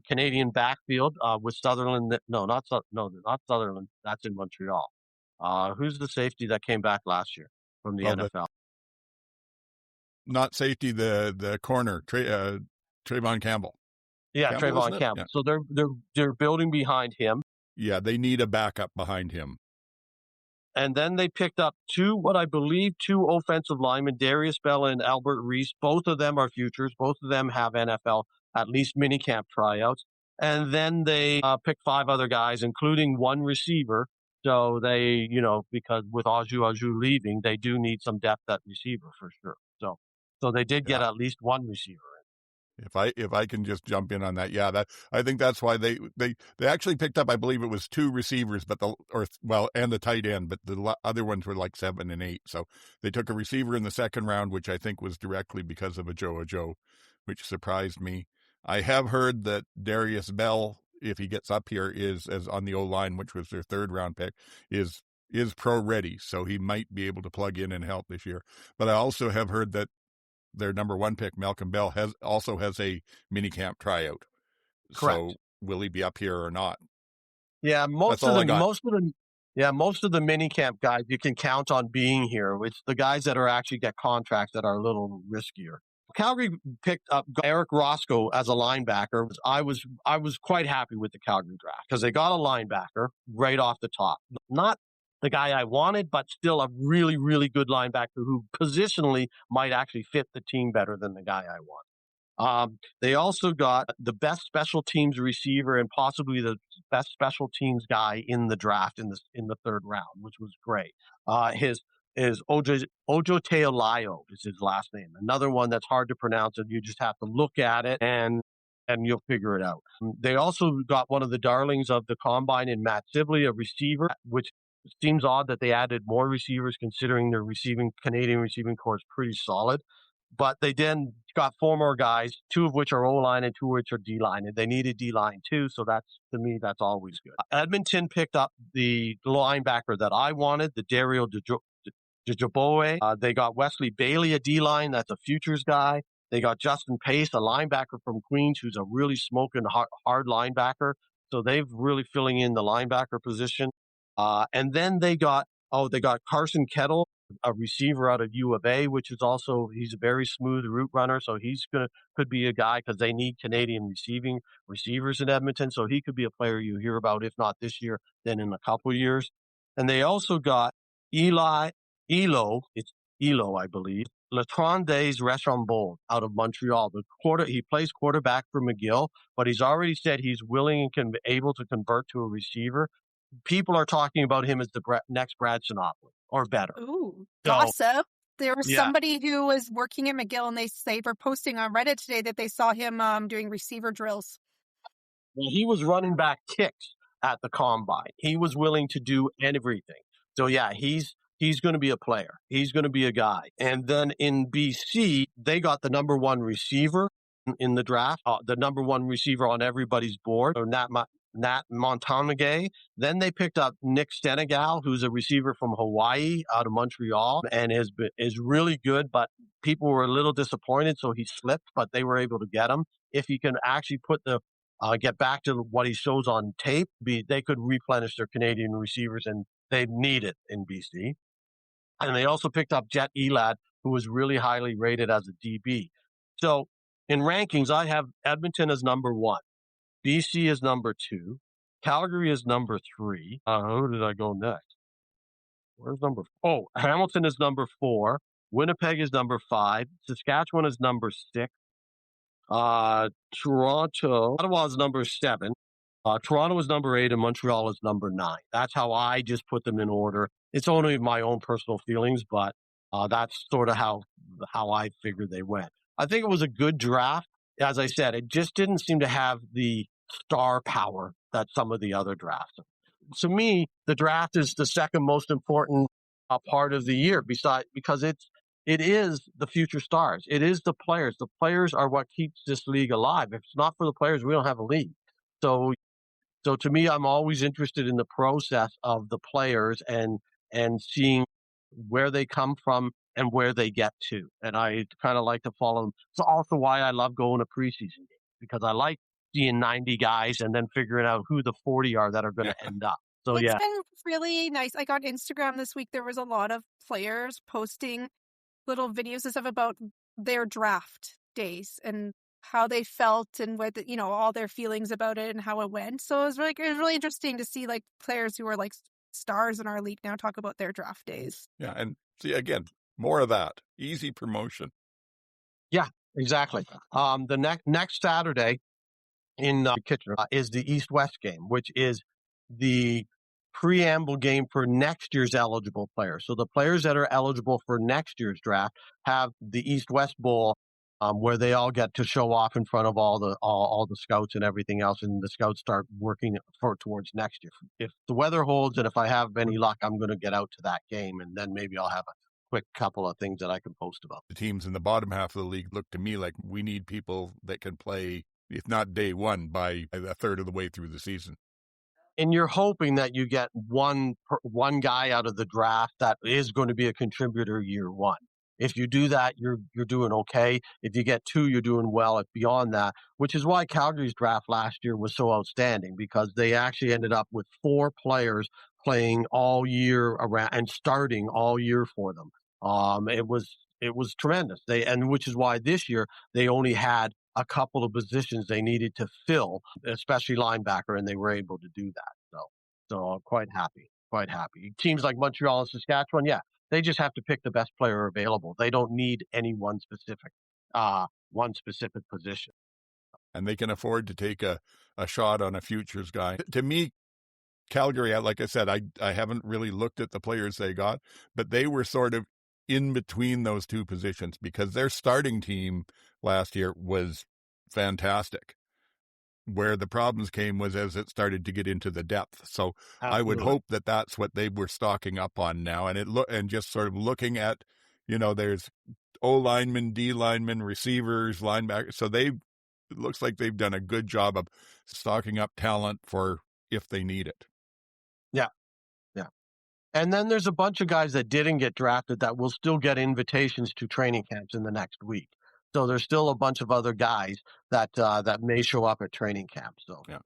Canadian backfield with Sutherland. Not Sutherland. That's in Montreal. Who's the safety that came back last year from the NFL? Not safety, the corner, Trayvon Campbell. Yeah, Trayvon Campbell. Yeah. So they're building behind him. Yeah, they need a backup behind him. And then they picked up 2 offensive linemen, Darius Bell and Albert Reese. Both of them are futures. Both of them have NFL, at least minicamp tryouts. And then they picked 5 other guys, including 1 receiver. So they, because with Aju leaving, they do need some depth at receiver for sure. So they did get at least 1 receiver. If I can just jump in on that, I think that's why they actually picked up, I believe it was 2 receivers, and the tight end, but the other ones were like 7 and 8. So they took a receiver in the second round, which I think was directly because of Ajo, which surprised me. I have heard that Darius Bell, if he gets up here, is as on the O-line, which was their 3rd round pick, is pro ready, so he might be able to plug in and help this year. But I also have heard that their number 1 pick, Malcolm Bell, has a minicamp tryout. Correct. So will he be up here or not? Yeah, most of the minicamp guys you can count on being here. It's the guys that are actually get contracts that are a little riskier. Calgary picked up Eric Roscoe as a linebacker. I was quite happy with the Calgary draft because they got a linebacker right off the top. Not the guy I wanted, but still a really, really good linebacker who positionally might actually fit the team better than the guy I want. They also got the best special teams receiver and possibly the best special teams guy in the draft in the 3rd round, which was great. His Ojo Teolayo is his last name. Another one that's hard to pronounce, and you just have to look at it and you'll figure it out. They also got one of the darlings of the combine in Matt Sibley, a receiver, which It seems odd that they added more receivers considering their Canadian receiving core is pretty solid. But they then got 4 more guys, 2 of which are O-line and 2 of which are D-line. And they needed D-line too. So to me, that's always good. Edmonton picked up the linebacker that I wanted, the Dario Dejaboe. They got Wesley Bailey, a D-line. That's a futures guy. They got Justin Pace, a linebacker from Queens, who's a really smoking hard linebacker. So they've really filling in the linebacker position. And then they got Carson Kettle, a receiver out of U of A, which is also, he's a very smooth route runner. So could be a guy because they need Canadian receivers in Edmonton. So he could be a player you hear about, if not this year, then in a couple of years. And they also got Elo, I believe, Latrondes Rochambeau out of Montreal. He plays quarterback for McGill, but he's already said he's willing and able to convert to a receiver. People are talking about him as the next Brad Sinopoli or better. Ooh, gossip. There was somebody who was working at McGill, and they were posting on Reddit today that they saw him doing receiver drills. Well, he was running back kicks at the combine. He was willing to do everything. So yeah, he's going to be a player. He's going to be a guy. And then in BC, they got the number 1 receiver in the draft, the number 1 receiver on everybody's board, or Nat Montanagay. Then they picked up Nick Senegal, who's a receiver from Hawaii out of Montreal and is really good, but people were a little disappointed, so he slipped, but they were able to get him. If he can actually get back to what he shows on tape, they could replenish their Canadian receivers, and they need it in BC. And they also picked up Jet Elad, who was really highly rated as a DB. So in rankings, I have Edmonton as number 1. BC is number 2. Calgary is number 3. Who did I go next? Where's number 4? Oh, Hamilton is number 4. Winnipeg is number 5. Saskatchewan is number 6. Ottawa is number 7. Toronto is number 8 and Montreal is number 9. That's how I just put them in order. It's only my own personal feelings, but that's sort of how I figured they went. I think it was a good draft. As I said, it just didn't seem to have the star power that some of the other drafts. To me, the draft is the second most important part of the year, because it is the future stars. It is the players. The players are what keeps this league alive. If it's not for the players, we don't have a league. So to me, I'm always interested in the process of the players and seeing where they come from and where they get to. And I kind of like to follow them. It's also why I love going to preseason games, because I like seeing 90 guys and then figuring out who the 40 are that are going to end up. So it's been really nice. Like on Instagram this week, there was a lot of players posting little videos and stuff about their draft days and how they felt and what all their feelings about it and how it went. So it was really interesting to see like players who are like stars in our league now talk about their draft days. Yeah, and see again, more of that easy promotion. Yeah, exactly. The next Saturday in Kitchener is the East-West game, which is the preamble game for next year's eligible players. So the players that are eligible for next year's draft have the East-West Bowl, where they all get to show off in front of all the scouts and everything else, and the scouts start working towards next year. If the weather holds and if I have any luck, I'm going to get out to that game, and then maybe I'll have a quick couple of things that I can post about. The teams in the bottom half of the league look to me like we need people that can play, if not day one, by a third of the way through the season. And you're hoping that you get one guy out of the draft that is going to be a contributor year one. If you do that, you're doing okay. If you get 2, you're doing well. If beyond that, which is why Calgary's draft last year was so outstanding, because they actually ended up with 4 players playing all year around and starting all year for them. It was tremendous. Which is why this year they only had a couple of positions they needed to fill, especially linebacker, and they were able to do that. So I'm quite happy. Teams like Montreal and Saskatchewan, yeah, they just have to pick the best player available. They don't need any one specific position. And they can afford to take a shot on a futures guy. To me, Calgary, like I said, I haven't really looked at the players they got, but they were sort of in between those 2 positions because their starting team last year was fantastic. Where the problems came was as it started to get into the depth. So I would hope that that's what they were stocking up on now. And just sort of looking at, there's O linemen, D linemen, receivers, linebackers. So it looks like they've done a good job of stocking up talent for if they need it. Yeah. Yeah. And then there's a bunch of guys that didn't get drafted that will still get invitations to training camps in the next week. So there's still a bunch of other guys that may show up at training camp. So yeah.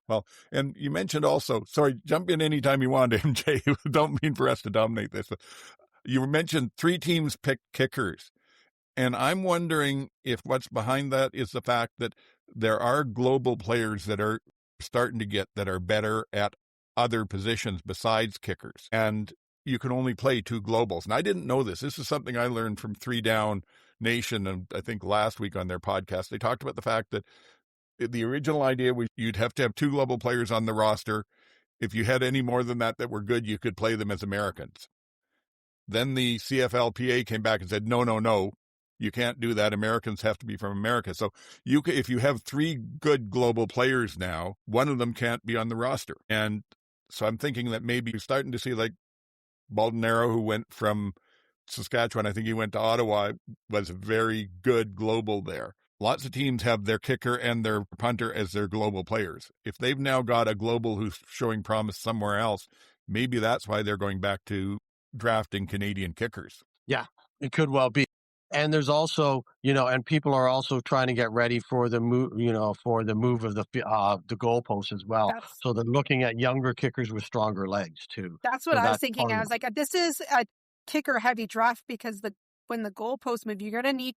Well, and you mentioned also, sorry, jump in anytime you want, MJ. Don't mean for us to dominate this. But you mentioned 3 teams picked kickers. And I'm wondering if what's behind that is the fact that there are global players that are starting to get that are better at other positions besides kickers. And you can only play 2 globals. And I didn't know this. This is something I learned from 3 Down Nation, and I think last week on their podcast, they talked about the fact that the original idea was you'd have to have 2 global players on the roster. If you had any more than that were good, you could play them as Americans. Then the CFLPA came back and said, no, you can't do that. Americans have to be from America. So if you have 3 good global players now, one of them can't be on the roster. And so I'm thinking that maybe you're starting to see like Baldonero, who went from Saskatchewan, I think he went to Ottawa, was a very good global there. Lots of teams have their kicker and their punter as their global players. If they've now got a global who's showing promise somewhere else, maybe that's why they're going back to drafting Canadian kickers. Yeah, it could well be. And there's also, and people are also trying to get ready for the move, for the move of the goalpost as well. So they're looking at younger kickers with stronger legs too. That's what I was thinking. I was like, this is a kicker heavy draft because when the goalpost move, you're going to need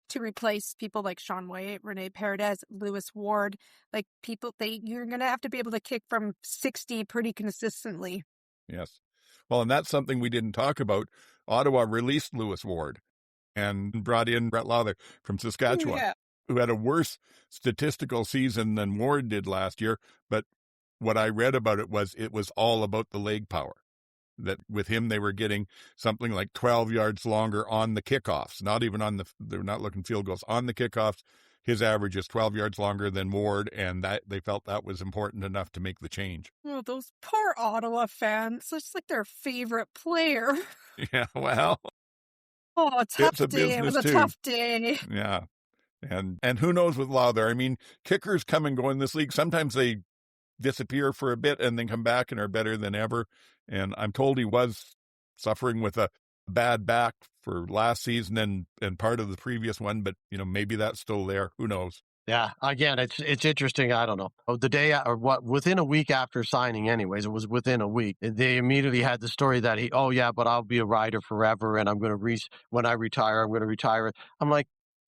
to replace people like Sean White, Rene Paredes, Lewis Ward, like you're going to have to be able to kick from 60 pretty consistently. Yes. Well, and that's something we didn't talk about. Ottawa released Lewis Ward and brought in Brett Lawler from Saskatchewan, who had a worse statistical season than Ward did last year. But what I read about it was all about the leg power. That with him, they were getting something like 12 yards longer on the kickoffs, not even they're not looking field goals. On the kickoffs, his average is 12 yards longer than Ward, and that they felt that was important enough to make the change. Oh, those poor Ottawa fans. It's like their favorite player. Yeah, well. Oh, a tough day. It was a tough day. Yeah. And who knows with Lawler? I mean, kickers come and go in this league. Sometimes they disappear for a bit and then come back and are better than ever. And I'm told he was suffering with a bad back for last season and part of the previous one, but maybe that's still there. Who knows? Yeah, again, it's interesting. I don't know. The day within a week after signing, anyways, it was within a week. They immediately had the story that but I'll be a rider forever, and I'm going to when I retire, I'm going to retire. I'm like,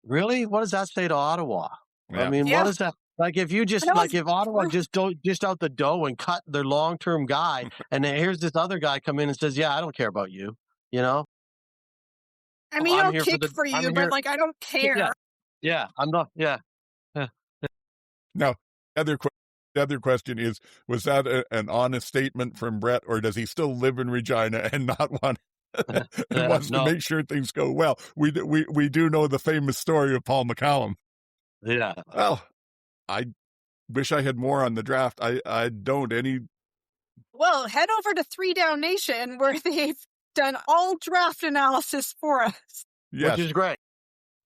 really? What does that say to Ottawa? Yeah. I mean, what is that? Like if you just if Ottawa just out the dough and cut their long-term guy, and then here's this other guy come in and says, "Yeah, I don't care about you," I mean, I'll kick for you, but like I don't care. Yeah, I'm not. Yeah. Now, the other question is, was that an honest statement from Brett, or does he still live in Regina and not want and wants to make sure things go well? We do know the famous story of Paul McCallum. Yeah. Well, I wish I had more on the draft. I don't any. Well, head over to 3 Down Nation where they've done all draft analysis for us. Yes. Which is great.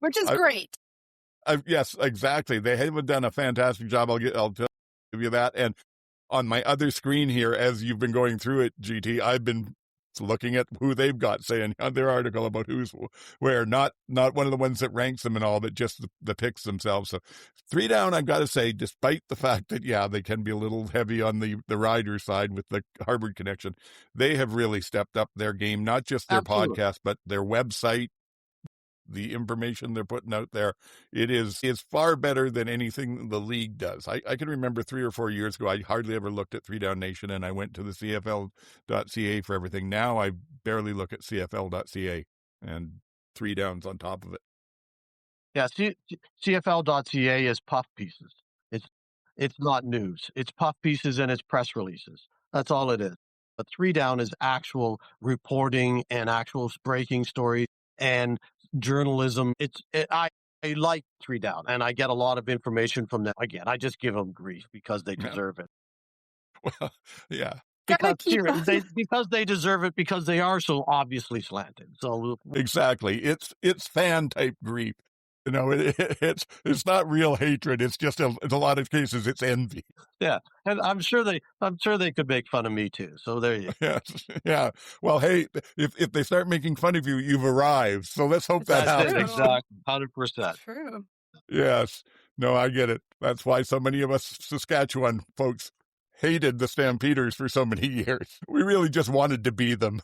Great. Yes, exactly. They haven't done a fantastic job. I'll give you that. And on my other screen here, as you've been going through it, GT, I've been looking at who they've got saying on their article about who's where, not one of the ones that ranks them and all, but just the picks themselves. So 3 Down, I've got to say, despite the fact that, they can be a little heavy on the rider side with the Harvard connection, they have really stepped up their game, not just their podcast, but their website. The information they're putting out there, is far better than anything the league does. I can remember 3 or 4 years ago, I hardly ever looked at 3 Down Nation, and I went to the CFL.ca for everything. Now I barely look at CFL.ca, and 3 Downs on top of it. Yeah, CFL.ca is puff pieces. It's not news. It's puff pieces and it's press releases. That's all it is. But 3 Down is actual reporting and actual breaking stories and journalism. I like 3 Down, and I get a lot of information from them. Again, I just give them grief because they Yeah. deserve it. Well, yeah. Gotta keep Because they deserve it, because they are so obviously slanted. So Exactly. It's fan type grief. You know, it's not real hatred. It's just in a lot of cases it's envy. yeah, and I'm sure they could make fun of me too. So there you go. Yes. Yeah. Well, hey, if they start making fun of you, you've arrived. So let's hope that That's it, happens. exactly, 100%. True. Yes. No, I get it. That's why so many of us Saskatchewan folks hated the Stampeders for so many years. We really just wanted to be them.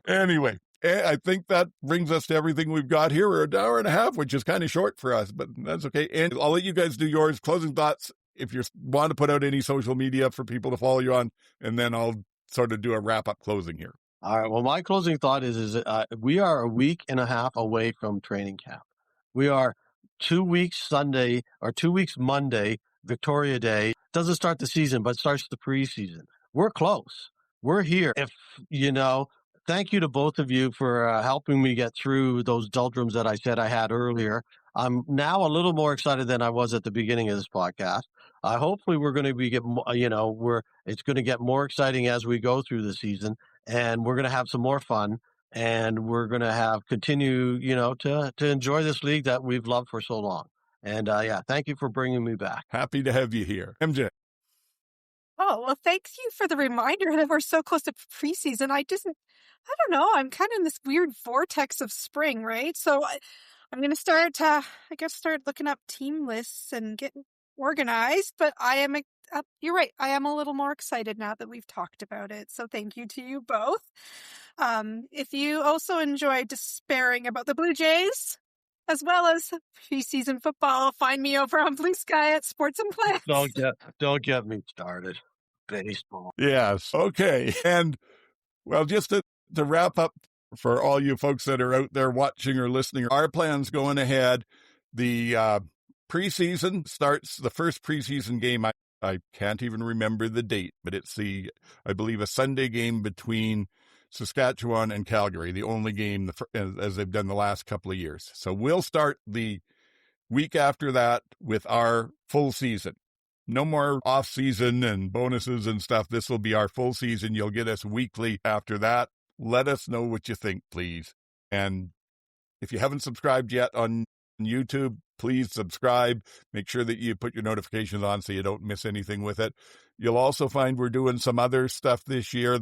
Anyway, I think that brings us to everything we've got here. We're an hour and a half, which is kind of short for us, but that's okay. And I'll let you guys do yours. Closing thoughts, if you want to put out any social media for people to follow you on, and then I'll sort of do a wrap-up closing here. All right. Well, my closing thought is we are a week and a half away from training camp. We are 2 weeks Sunday or 2 weeks Monday, Victoria Day. Doesn't start the season, but starts the preseason. We're close. We're here. Thank you to both of you for helping me get through those doldrums that I said I had earlier. I'm now a little more excited than I was at the beginning of this podcast. Hopefully we're going to it's going to get more exciting as we go through the season, and we're going to have some more fun, and we're going to continue, to enjoy this league that we've loved for so long. And thank you for bringing me back. Happy to have you here. MJ. Oh, well, thank you for the reminder that we're so close to preseason. I don't know. I'm kind of in this weird vortex of spring, right? So I'm going to start looking up team lists and getting organized. But you're right. I am a little more excited now that we've talked about it. So thank you to you both. If you also enjoy despairing about the Blue Jays, as well as preseason football, find me over on Blue Sky at Sports and Plants. Don't get me started. Baseball. Yes. Okay. And well, just to wrap up for all you folks that are out there watching or listening, our plans going ahead. The preseason starts, the first preseason game. I can't even remember the date, but it's I believe a Sunday game between Saskatchewan and Calgary, the only game as they've done the last couple of years. So we'll start the week after that with our full season. No more off-season and bonuses and stuff. This will be our full season. You'll get us weekly after that. Let us know what you think, please. And if you haven't subscribed yet on YouTube, please subscribe. Make sure that you put your notifications on so you don't miss anything with it. You'll also find we're doing some other stuff this year.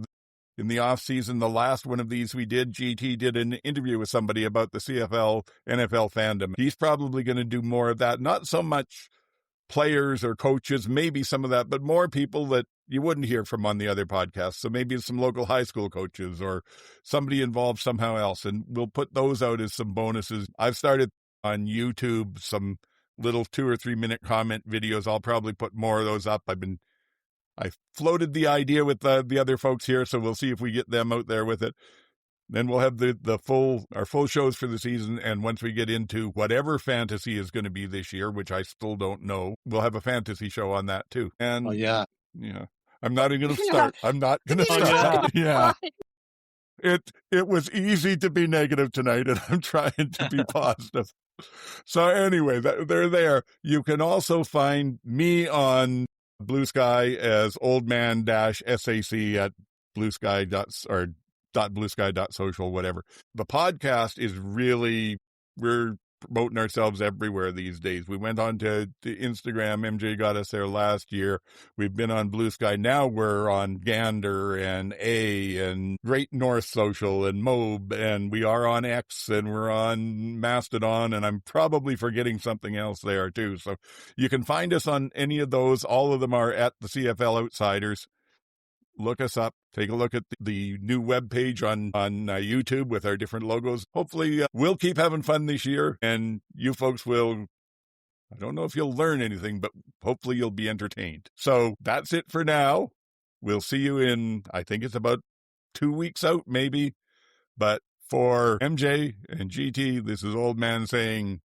In the off-season, the last one of these we did, GT did an interview with somebody about the CFL, NFL fandom. He's probably going to do more of that. Not so much players or coaches, maybe some of that, but more people that you wouldn't hear from on the other podcasts. So maybe some local high school coaches or somebody involved somehow else. And we'll put those out as some bonuses. I've started on YouTube some little 2 or 3 minute comment videos. I'll probably put more of those up. I floated the idea with the other folks here, so we'll see if we get them out there with it. Then we'll have our full shows for the season, and once we get into whatever fantasy is going to be this year, which I still don't know, we'll have a fantasy show on that too. And I'm not even going to start. I'm not going to start. Yeah. It was easy to be negative tonight, and I'm trying to be positive. So anyway, they're there. You can also find me on Blue Sky as oldman-sac at bluesky.social, whatever. The podcast is really, we're promoting ourselves everywhere these days. We went on to Instagram. MJ got us there last year. We've been on Blue Sky. Now we're on Gander and and Great North Social and Mobe, and we are on X, and we're on Mastodon, and I'm probably forgetting something else there too. So you can find us on any of those. All of them are at the CFL Outsiders. Look us up. Take a look at the new webpage on YouTube with our different logos. Hopefully, we'll keep having fun this year, and you folks will, I don't know if you'll learn anything, but hopefully you'll be entertained. So that's it for now. We'll see you in, I think it's about 2 weeks out, maybe. But for MJ and GT, this is Old Man saying,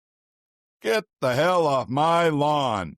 get the hell off my lawn.